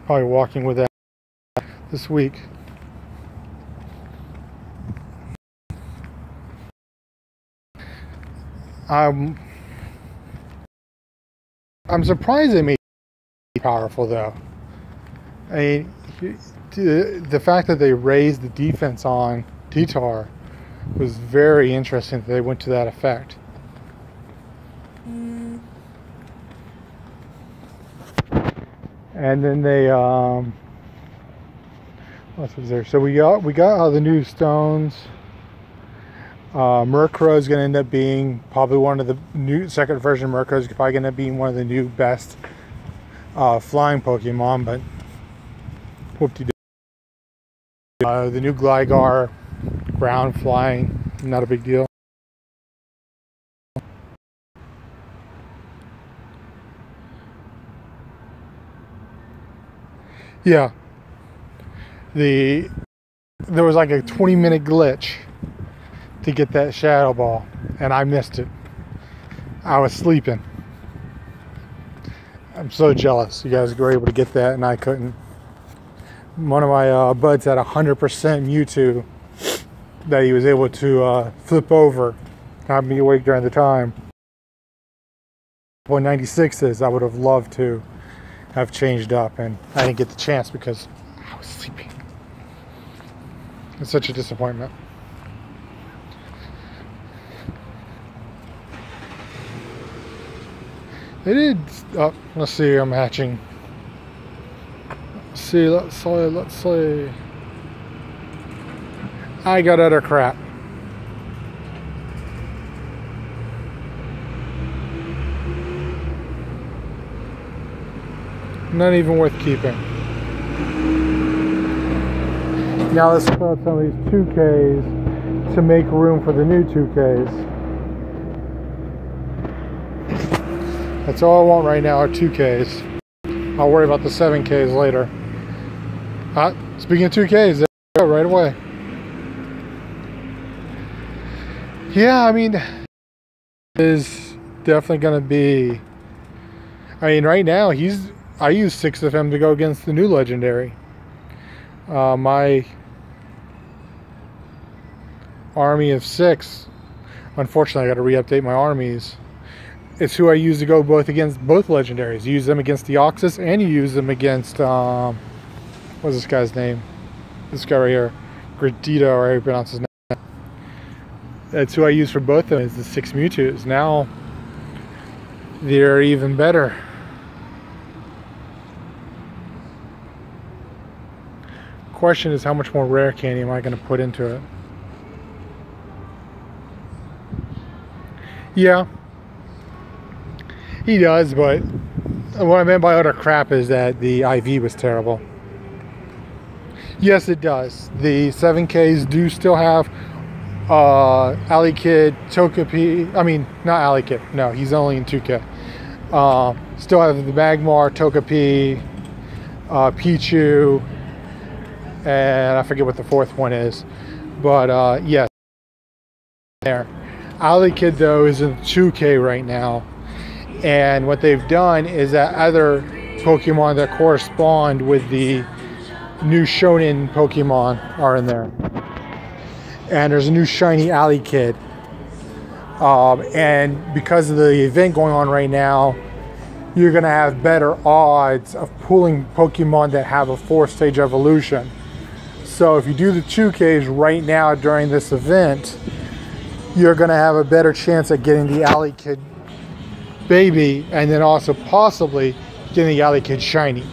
Probably walking with that this week. I'm surprised they made it powerful though. I mean, the fact that they raised the defense on Titar was very interesting that they went to that effect. And then they what was there? So we got the new stones. Murkrow is going to end up being probably one of the new second version. Murkrow is probably going to be one of the new best flying Pokemon, but whoop-de-doo. The new Gligar, ground flying, not a big deal. Yeah, there was like a 20-minute glitch to get that Shadow Ball, and I missed it. I was sleeping. I'm so jealous. You guys were able to get that, and I couldn't. One of my buds had 100% Mewtwo that he was able to flip over, have me awake during the time. 96s, I would have loved to have changed up, and I didn't get the chance because I was sleeping. It's such a disappointment. They did. Let's see. I'm hatching. Let's see. I got utter crap. Not even worth keeping. Now let's put out some of these 2Ks to make room for the new 2Ks. That's all I want right now are 2Ks. I'll worry about the 7Ks later. Speaking of 2Ks, there we go, right away. Yeah, I mean, is definitely going to be... I mean, right now, I use 6 of him to go against the new Legendary. My army of 6, unfortunately, I got to re-update my armies. It's who I use to go both against both legendaries. You use them against Deoxys, and you use them against what's this guy's name? This guy right here, Gradito, or how you pronounce his name. That's who I use for both of them. Is the 6 Mewtwo's. Now they're even better. Question is, how much more rare candy am I going to put into it? Yeah. He does, but what I meant by utter crap is that the IV was terrible. Yes, it does. The 7Ks do still have Alikid, Togepi. I mean, not Alikid. No, he's only in 2K. Still have the Magmar, Togepi, Pichu, and I forget what the fourth one is. But yes, there. Alikid though is in 2K right now. And what they've done is that other Pokemon that correspond with the new Shonen Pokemon are in there. And there's a new shiny Alikid. And because of the event going on right now, you're going to have better odds of pulling Pokemon that have a 4-stage evolution. So if you do the 2Ks right now during this event, you're going to have a better chance at getting the Alikid baby, and then also possibly getting the Alikid shiny.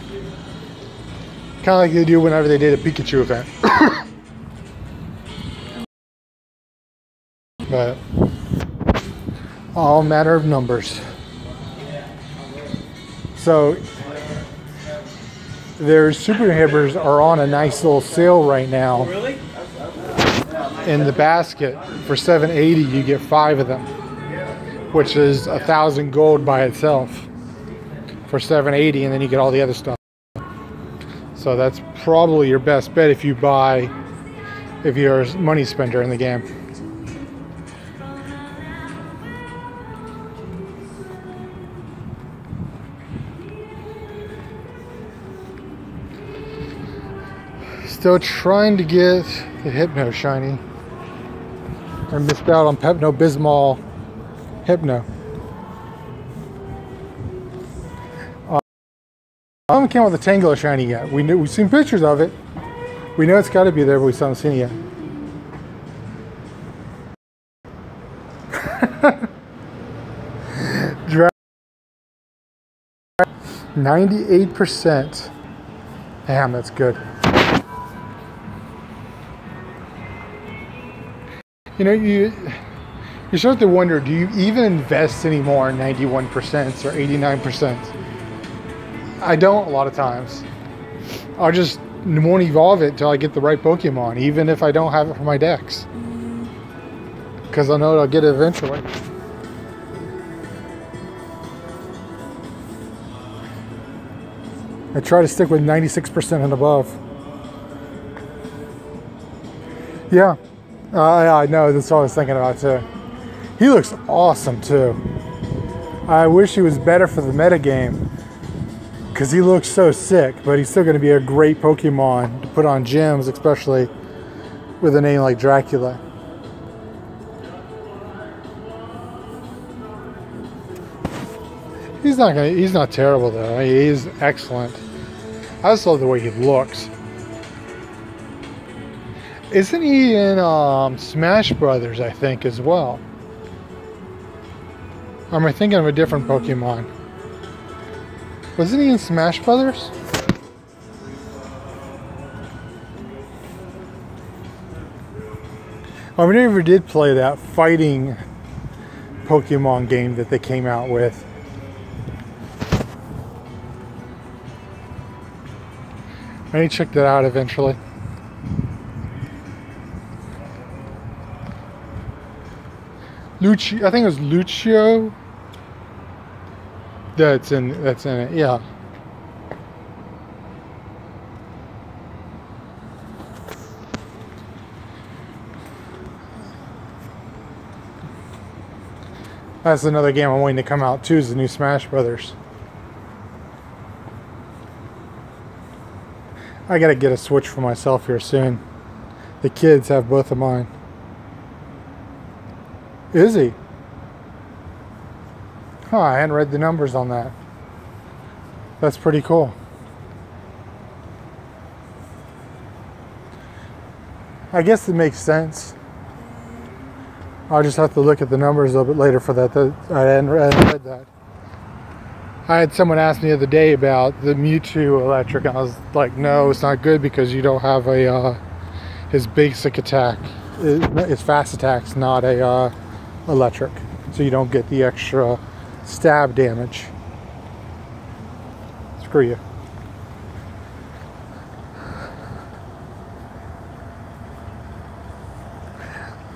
Kind of like they do whenever they did a Pikachu event. But all matter of numbers. So their super inhibitors are on a nice little sale right now. Really? In the basket for $7.80 you get 5 of them, which is 1,000 gold by itself for $7.80, and then you get all the other stuff. So that's probably your best bet if you're a money spender in the game. Still trying to get the Hypno shiny. I missed out on Pepto-Bismol Hypno. I haven't came out with the Tangela shiny yet. We've seen pictures of it. We know it's got to be there, but we still haven't seen it yet. 98%. Damn, that's good. You know, you start to wonder, do you even invest anymore in 91% or 89%? I don't a lot of times. I just won't evolve it until I get the right Pokemon, even if I don't have it for my decks. Because I know I'll get it eventually. I try to stick with 96% and above. Yeah. I know, that's what I was thinking about too. He looks awesome too. I wish he was better for the metagame, because he looks so sick, but he's still going to be a great Pokemon to put on gyms, especially with a name like Dracula. He's not terrible though. He's excellent. I just love the way he looks. Isn't he in Smash Brothers, I think, as well? Or am I thinking of a different Pokemon? Wasn't he in Smash Brothers? I never did play that fighting Pokemon game that they came out with. I need to check that out eventually. I think it was Lucio. That's in it, yeah. That's another game I'm waiting to come out too, is the new Smash Brothers. I gotta get a Switch for myself here soon. The kids have both of mine. Is he? Huh, I hadn't read the numbers on that. That's pretty cool. I guess it makes sense. I'll just have to look at the numbers a little bit later for that. I hadn't read that. I had someone ask me the other day about the Mewtwo electric, and I was like, no, it's not good because you don't have his basic attack. His fast attack's not a electric, so you don't get the extra stab damage. Screw you.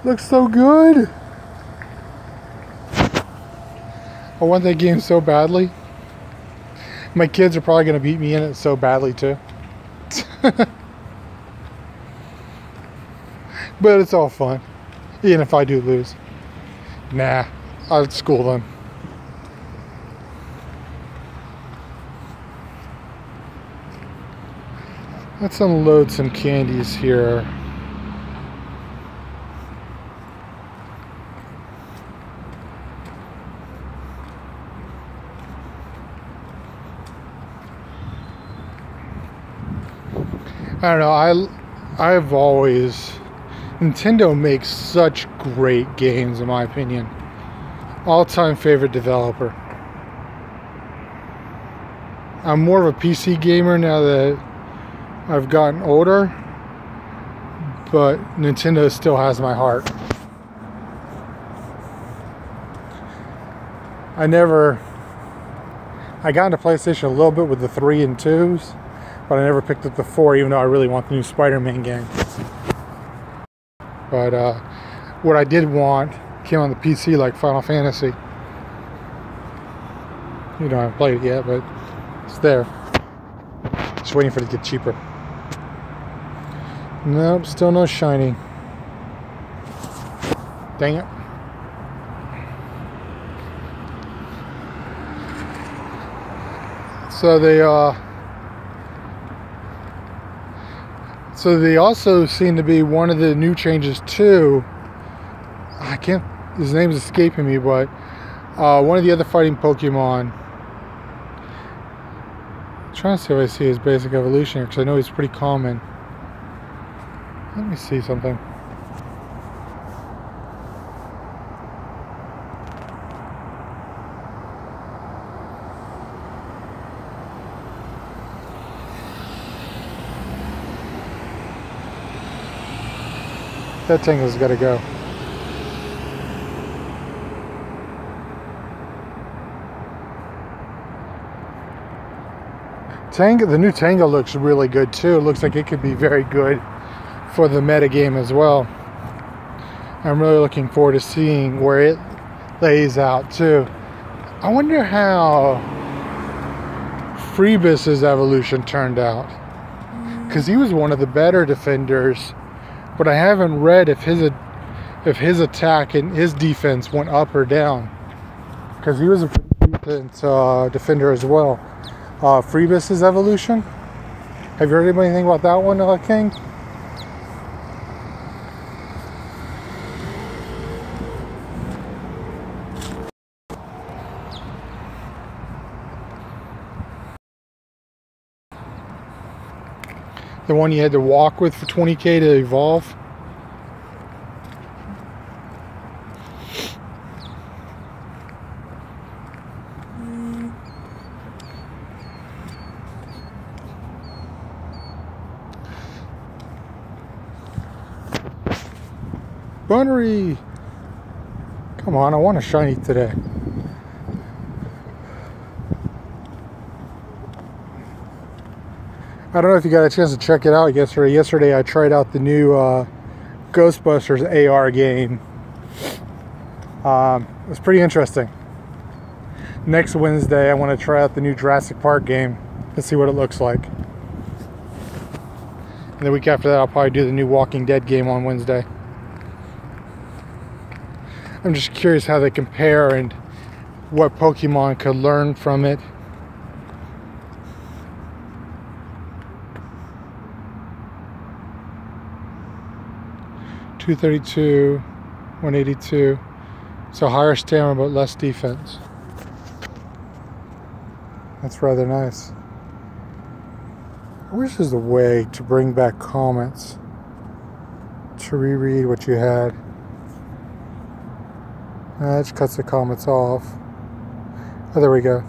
Looks so good. I want that game so badly. My kids are probably going to beat me in it so badly too. But it's all fun, even if I do lose. Nah, I'll school them. Let's unload some candies here. I don't know, I've always... Nintendo makes such great games, in my opinion. All-time favorite developer. I'm more of a PC gamer now that I've gotten older, but Nintendo still has my heart. I got into PlayStation a little bit with the 3 and 2s, but I never picked up the 4, even though I really want the new Spider-Man game. But what I did want came on the PC, like Final Fantasy. You know, I haven't played it yet, but it's there. Just waiting for it to get cheaper. Nope, still no shiny. Dang it. So they also seem to be one of the new changes too. I can't, his name is escaping me, but one of the other fighting Pokemon. I'm trying to see if I see his basic evolution here, because I know he's pretty common. Let me see something. That Tango's got to go. The new Tango looks really good too. It looks like it could be very good for the meta game as well. I'm really looking forward to seeing where it lays out too. I wonder how Freebus's evolution turned out, because he was one of the better defenders, but I haven't read if his attack and his defense went up or down, because he was a pretty decent defender as well. Freebus's evolution. Have you heard anything about that one, King? The one you had to walk with for 20k to evolve? Bunnery! Come on, I want a shiny today. I don't know if you got a chance to check it out yesterday. Yesterday I tried out the new Ghostbusters AR game. It was pretty interesting. Next Wednesday I want to try out the new Jurassic Park game and see what it looks like. And the week after that I'll probably do the new Walking Dead game on Wednesday. I'm just curious how they compare and what Pokemon could learn from it. .232, 182. So higher stamina but less defense. That's rather nice. I wish there's a way to bring back comments to reread what you had. That just cuts the comments off. Oh, there we go.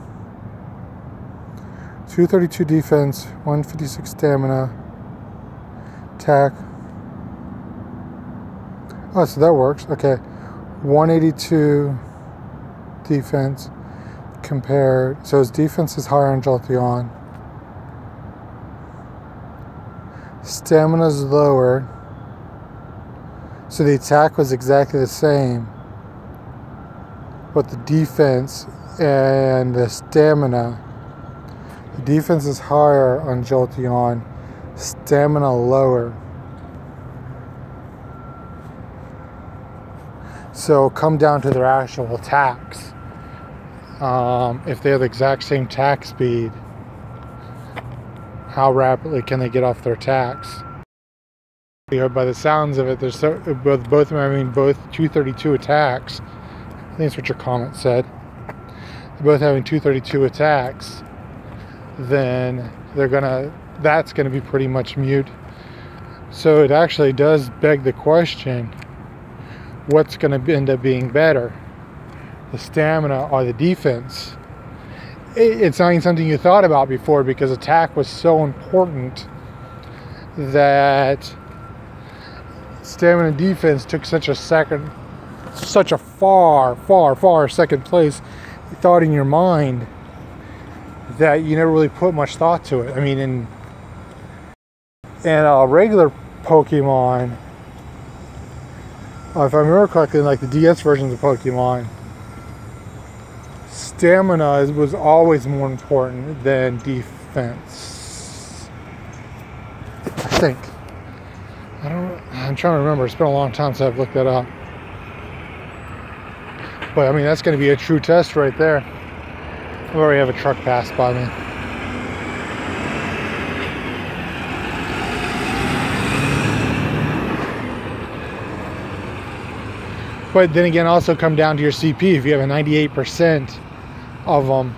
232 defense, 156 stamina, attack. Oh, so that works. Okay. 182 defense compared. So his defense is higher on Jolteon. Stamina's lower. So the attack was exactly the same, but the defense and the stamina, the defense is higher on Jolteon, stamina lower. So come down to their actual attacks. If they have the exact same attack speed, how rapidly can they get off their attacks? You know, by the sounds of it, there's both of them having both 232 attacks. I think that's what your comment said. They're both having 232 attacks. Then that's gonna be pretty much mute. So it actually does beg the question: what's gonna end up being better, the stamina or the defense? It's not even something you thought about before, because attack was so important that stamina and defense took such a far second place thought in your mind that you never really put much thought to it. I mean, And a regular Pokemon, if I remember correctly, like the DS versions of Pokemon, stamina was always more important than defense. I think. I'm trying to remember. It's been a long time since I've looked that up. But I mean, that's going to be a true test right there. I already have a truck pass by me. But then again, also come down to your CP. If you have a 98% of them,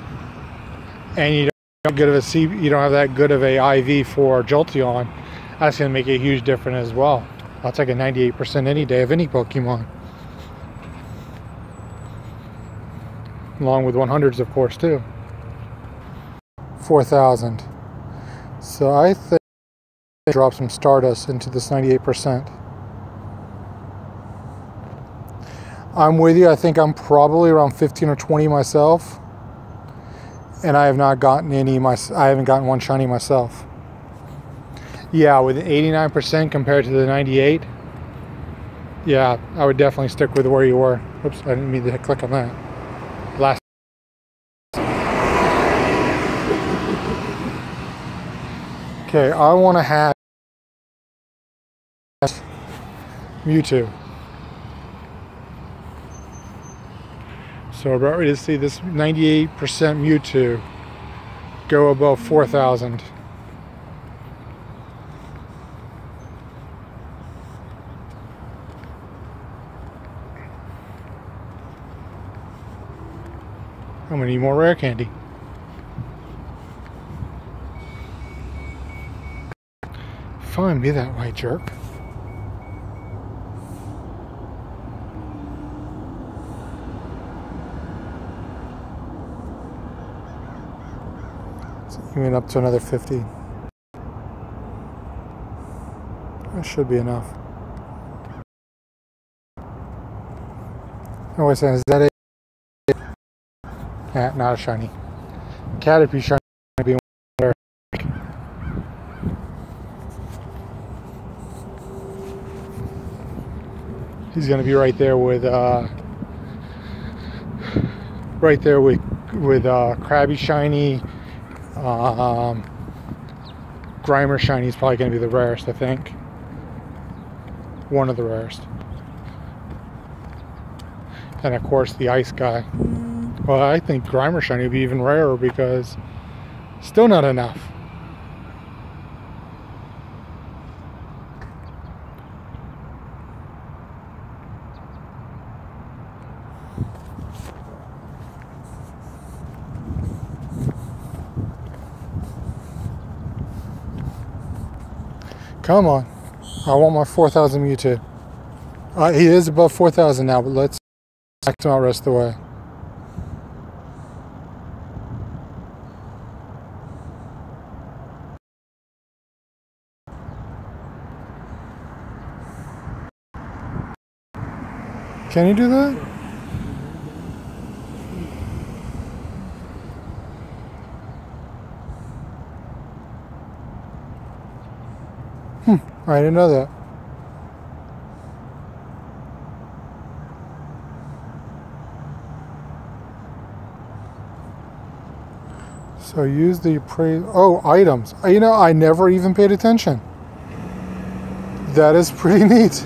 and you don't good of a CP, you don't have that good of a IV for Jolteon, that's going to make a huge difference as well. I'll take a 98% any day of any Pokemon, along with 100s, of course, too. 4,000. So I think I drop some Stardust into this 98%. I'm with you. I think I'm probably around 15 or 20 myself, and I have not gotten any. I haven't gotten one shiny myself. Yeah, with 89% compared to the 98. Yeah, I would definitely stick with where you were. Oops, I didn't mean to click on that. Last. Okay, I want to have Mewtwo. So we're about ready to see this 98% Mewtwo go above 4,000. I'm gonna need more rare candy. Fine, be that way, jerk. Even up to another 50. That should be enough. Oh, wait a second, is that a... Yeah, not a shiny. Caterpie shiny might be one. He's gonna be right there with Krabby shiny. Grimer shiny is probably going to be the rarest, I think. One of the rarest. And of course the ice guy. Well, I think Grimer shiny would be even rarer because still not enough. Come on. I want my 4,000 Mewtwo. He is above 4,000 now, but let's max him out the rest of the way. Can you do that? I didn't know that. So use the items. You know, I never even paid attention. That is pretty neat.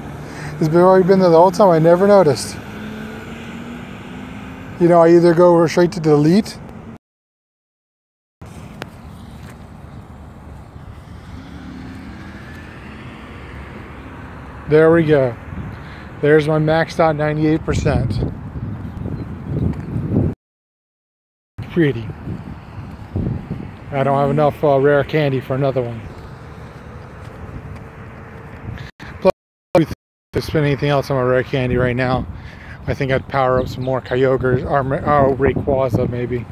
It's already been there the whole time. I never noticed. You know, I either go straight to delete. There we go. There's my maxed out 98%. Pretty. I don't have enough rare candy for another one. Plus, to spend anything else on my rare candy right now, I think I'd power up some more Kyogres or Rayquaza maybe.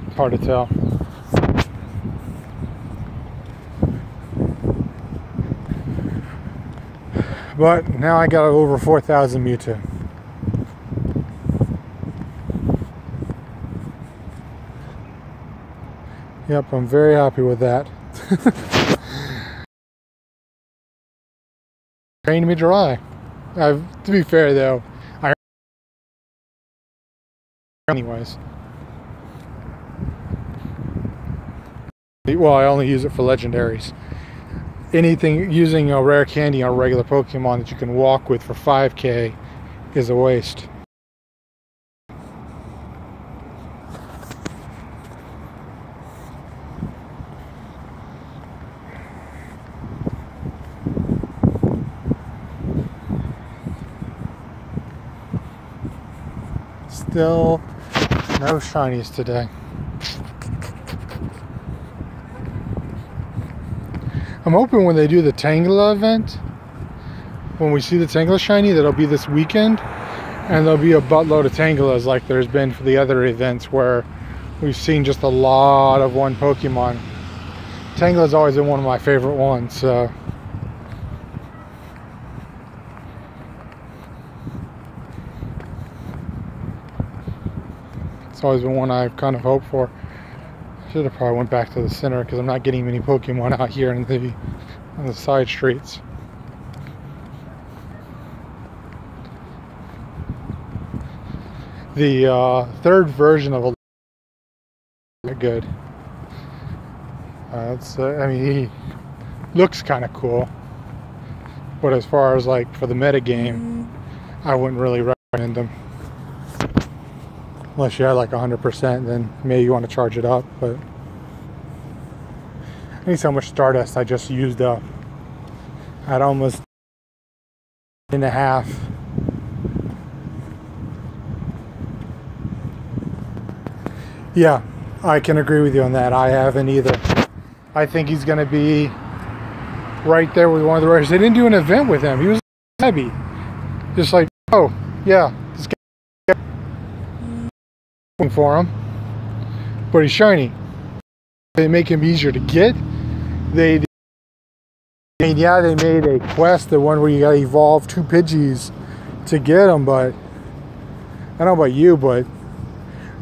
It's hard to tell. But now I got over 4,000 Mewtwo. Yep, I'm very happy with that. draining me dry. To be fair though, anyways. Well, I only use it for legendaries. Anything using a rare candy on a regular Pokemon that you can walk with for 5k is a waste. Still no shinies today. I'm hoping when they do the Tangela event, when we see the Tangela shiny, that'll be this weekend, and there'll be a buttload of Tangelas like there's been for the other events where we've seen just a lot of one Pokemon. Tangela's always been one of my favorite ones, so. It's always been one I've kind of hoped for. Should have probably went back to the center because I'm not getting many Pokemon out here on the side streets. The third version of a good. I mean, he looks kind of cool, but as far as like for the meta game, I wouldn't really recommend him. Unless you had like 100%, then maybe you want to charge it up, but I need so much Stardust I just used up. At almost and a half. Yeah, I can agree with you on that. I haven't either. I think he's going to be right there with one of the rares. They didn't do an event with him. He was heavy. Just like, oh, yeah, this guy for him, but he's shiny. They make him easier to get. I mean, yeah, they made a quest, the one where you gotta evolve 2 Pidgeys to get them, but I don't know about you, but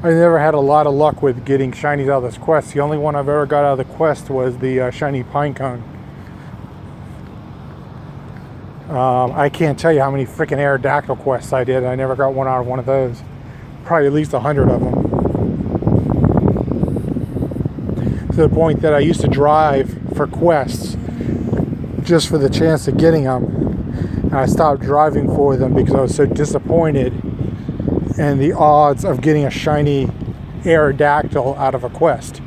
I never had a lot of luck with getting shinies out of this quest. The only one I've ever got out of the quest was the shiny Pinecone. I can't tell you how many freaking Aerodactyl quests I did. I never got one out of one of those. Probably at least 100 of them. To the point that I used to drive for quests just for the chance of getting them. And I stopped driving for them because I was so disappointed in the odds of getting a shiny Aerodactyl out of a quest.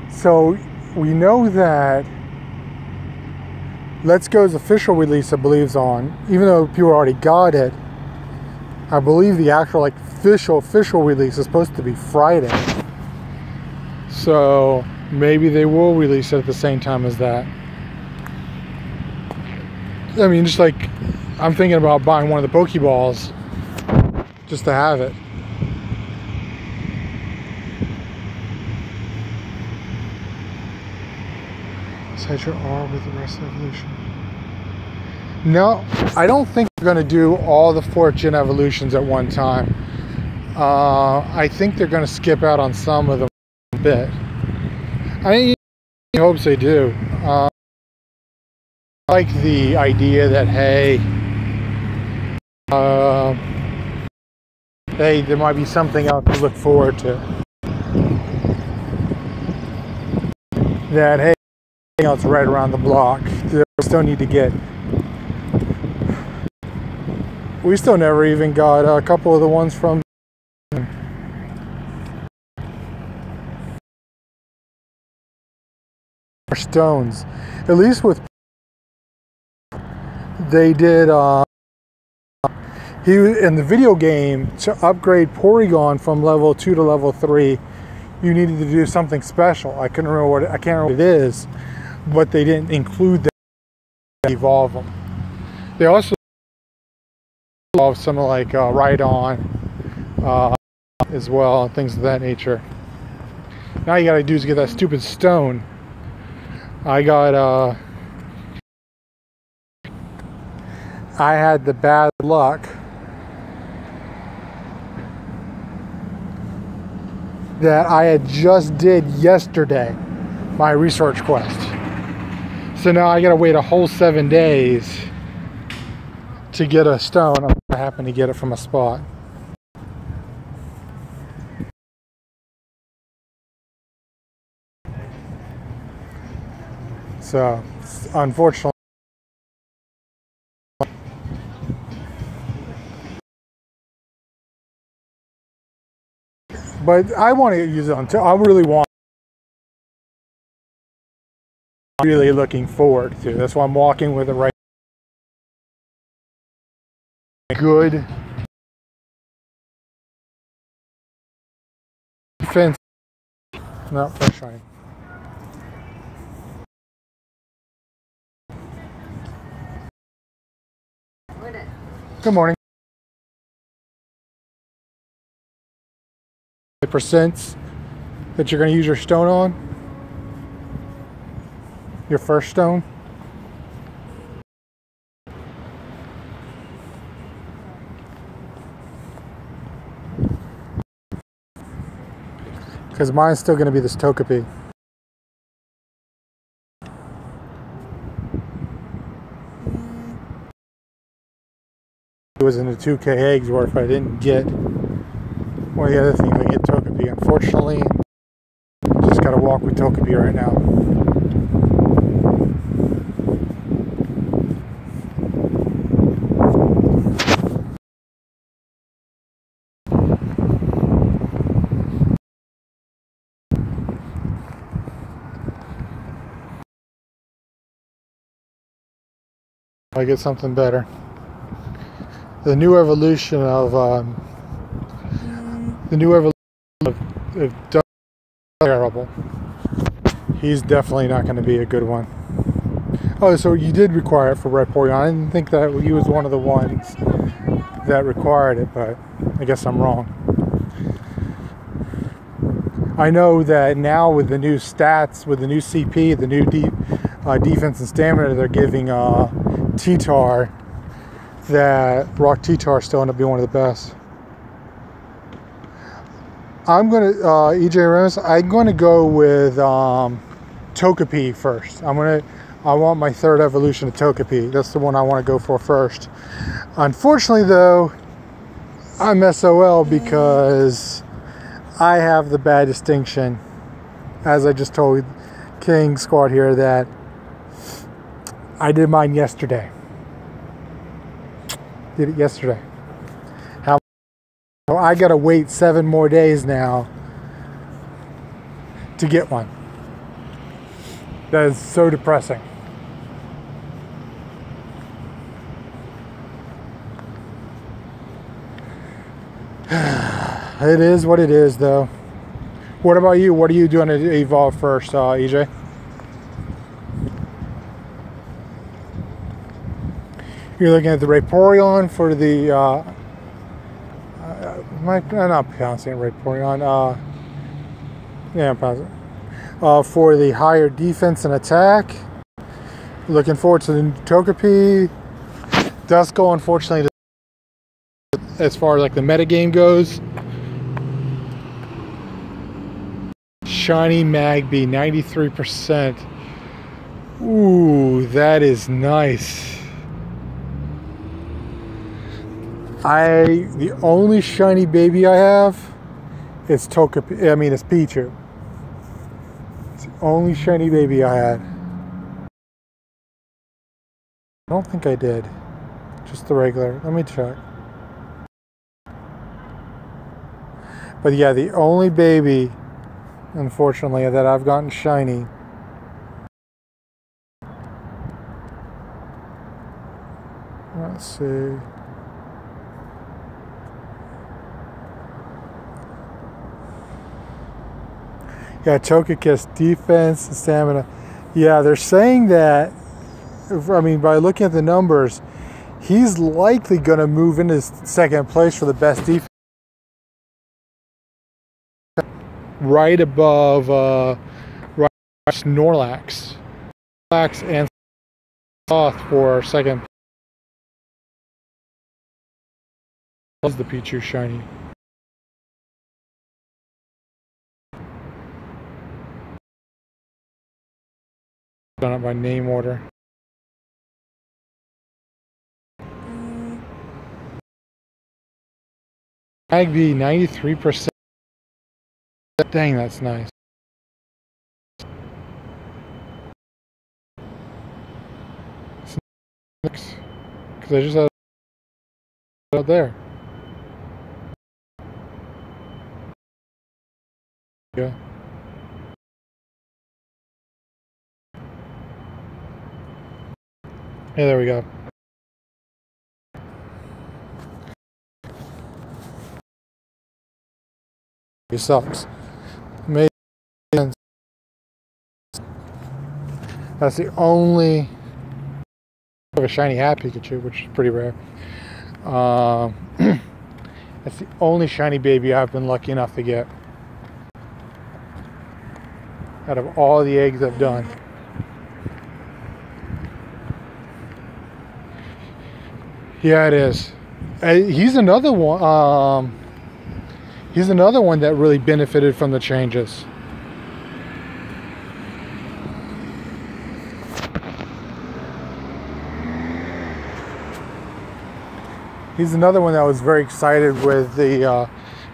So we know that Let's Go's official release, I believe, is on. Even though people already got it, I believe the actual like official release is supposed to be Friday. So maybe they will release it at the same time as that. I mean, just like I'm thinking about buying one of the Pokeballs just to have it. Set your R with the rest of evolution. No, I don't think they're going to do all the 4th gen evolutions at one time. I think they're going to skip out on some of them a bit. I hope they do. I like the idea that, hey, there might be something else to look forward to. That, hey, else right around the block. We still need to get. We still never even got a couple of the ones from. Stones. At least with. They did. He in the video game to upgrade Porygon from level 2 to level 3. You needed to do something special. I can't remember what it is. But they didn't include them to evolve them. They also evolved some like Rhydon as well, and things of that nature. Now you gotta do is get that stupid stone. I I had the bad luck that I had just did yesterday, my research quest. So now I gotta wait a whole 7 days to get a stone. I happen to get it from a spot. So, unfortunately, but I want to use it on. I really want. Really looking forward to. That's why I'm walking with the right. Good fence. Not fresh shiny. Good morning. The percents that you're going to use your stone on. Your first stone. Because mine's still going to be this Togepi. It was in the 2K eggs where if I didn't get one of the other things, I get Togepi. Unfortunately, just got to walk with Togepi right now. I get something better. The new evolution of terrible. He's definitely not going to be a good one. Oh, so you did require it for Rhyperior. I didn't think that he was one of the ones that required it, but I guess I'm wrong. I know that now with the new stats, with the new CP, the new defense and stamina they're giving T-Tar, that Rock T-Tar is still going to be one of the best. I'm going to, ARGamerX, I'm going to go with Togepi first. I want my third evolution of Togepi. That's the one I want to go for first. Unfortunately though, I'm SOL because I have the bad distinction, as I just told King Squad here, that I did mine yesterday. Did it yesterday. I gotta wait 7 more days now to get one. That is so depressing. It is what it is, though. What about you? What are you doing to evolve first, EJ? You're looking at the Rhyperior for the I'm not pronouncing it Rhyperior. Yeah, I'm pronouncing it. For the higher defense and attack. Looking forward to the Togepi. Duskull, unfortunately, as far as like the metagame goes. Shiny Magby, 93%. Ooh, that is nice. The only shiny baby I have is Togepi. I mean, it's Pichu. It's the only shiny baby I had. I don't think I did. Just the regular. Let me check. But yeah, the only baby, unfortunately, that I've gotten shiny. Let's see. Yeah, Togekiss, defense, and stamina. Yeah, they're saying that, I mean, by looking at the numbers, he's likely going to move into second place for the best defense. Right above Snorlax. Snorlax and Sloth for second. Loves the Pichu shiny. Done it by name order. Magby 93%. Dang, that's nice. Because I just had it out there. Yeah. Yeah, there we go. It sucks. Made sense. That's the only of a shiny hat Pikachu, which is pretty rare. That's the only shiny baby I've been lucky enough to get out of all the eggs I've done. Yeah, it is. He's another one. He's another one that really benefited from the changes. He's another one that was very excited with the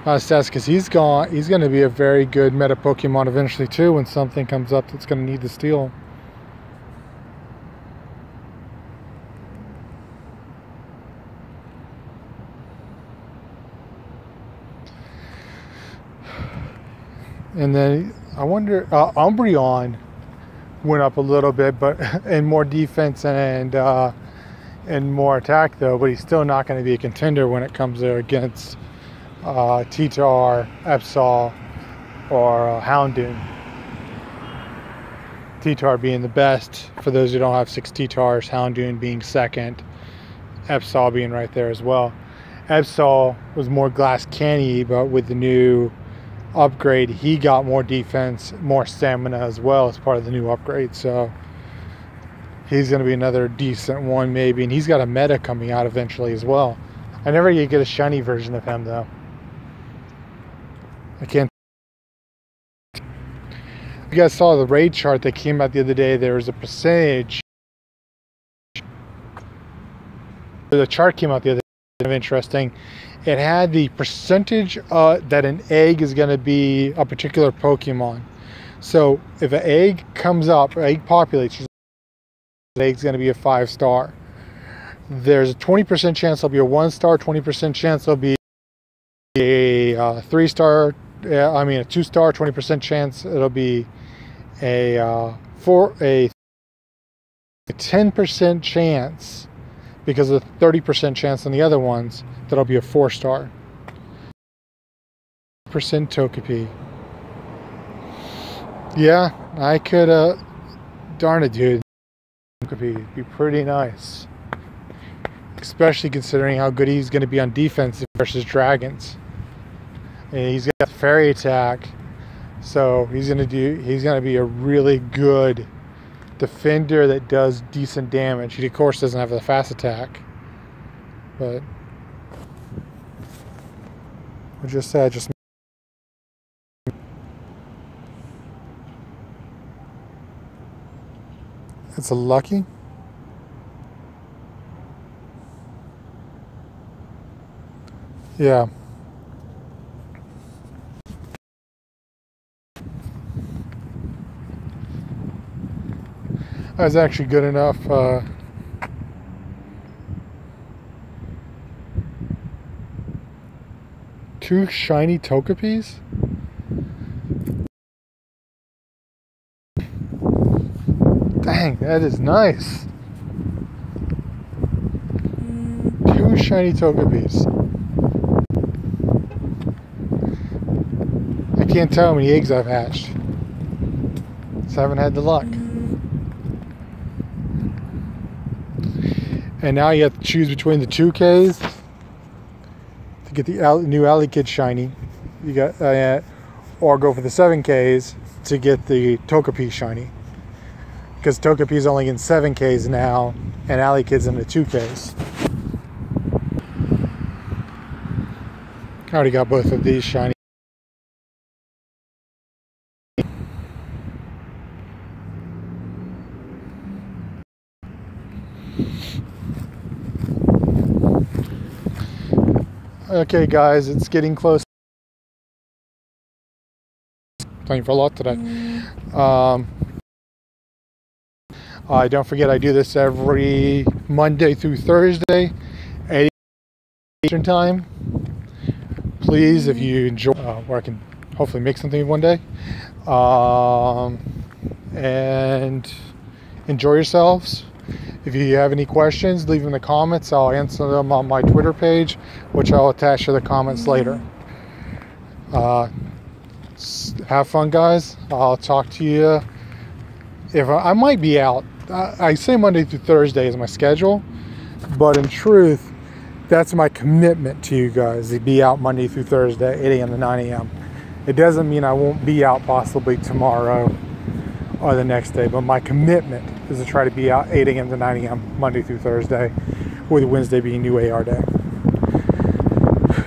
stats, because he's going to be a very good meta Pokemon eventually too, when something comes up that's going to need the steel. And then I wonder, Umbreon went up a little bit, but in more defense and more attack though. But he's still not going to be a contender when it comes to against T-Tar, Epsol, or Houndoom. T-Tar being the best for those who don't have 6 T-Tars, Houndoom being second, Epsol being right there as well. Epsol was more glass canny, but with the new upgrade he got more defense, more stamina as well as part of the new upgrade, so he's going to be another decent one maybe. And he's got a meta coming out eventually as well. I never get a shiny version of him though. I can't. You guys saw the raid chart that came out the other day. There was a percentage. The chart came out the other day, kind of interesting. It had the percentage that an egg is going to be a particular Pokemon. So if an egg comes up, egg populates, the egg's going to be a 5-star. There's a 20% chance it'll be a 1-star, 20% chance it'll be a 3-star, I mean a 2-star, 20% chance it'll be a 10% chance, because of the 30% chance on the other ones, that'll be a 4-star. Percent Togepi. Yeah, I could, darn it, dude. Togepi would be pretty nice. Especially considering how good he's going to be on defense versus dragons. And he's got fairy attack. So he's going to be a really good defender that does decent damage. He of course doesn't have the fast attack. But I just said, it's a lucky. Yeah. That was actually good enough. 2 shiny Togepis? Dang, that is nice. 2 shiny Togepis. I can't tell how many eggs I've hatched. Just haven't had the luck. And now you have to choose between the 2Ks to get the new Alley Kid shiny. You got, or go for the 7Ks to get the Togepi shiny. Because Togepi's only in 7Ks now, and Alley Kid's in the 2Ks. I already got both of these shiny. Okay guys, it's getting close. Playing for a lot today. Don't forget, I do this every Monday through Thursday, 8 Eastern time. Please, if you enjoy, where I can hopefully make something one day, and enjoy yourselves. If you have any questions, leave them in the comments. I'll answer them on my Twitter page, which I'll attach to the comments later. Have fun, guys. I'll talk to you. If I might be out. I say Monday through Thursday is my schedule, but in truth, that's my commitment to you guys, to be out Monday through Thursday, 8 a.m. to 9 a.m. It doesn't mean I won't be out possibly tomorrow or the next day, but my commitment is to try to be out 8 a.m. to 9 a.m. Monday through Thursday, with Wednesday being new AR day.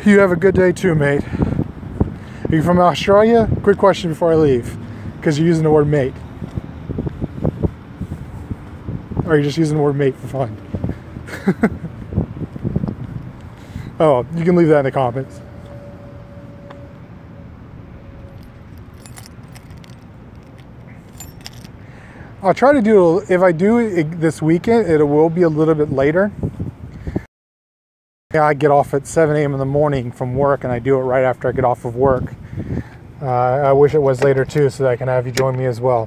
You have a good day too, mate. Are you from Australia? Quick question before I leave, because you're using the word mate. Or are you just using the word mate for fun? Oh, you can leave that in the comments. I'll try to do, if I do it this weekend, it will be a little bit later. I get off at 7 a.m. in the morning from work, and I do it right after I get off of work. I wish it was later too, so that I can have you join me as well.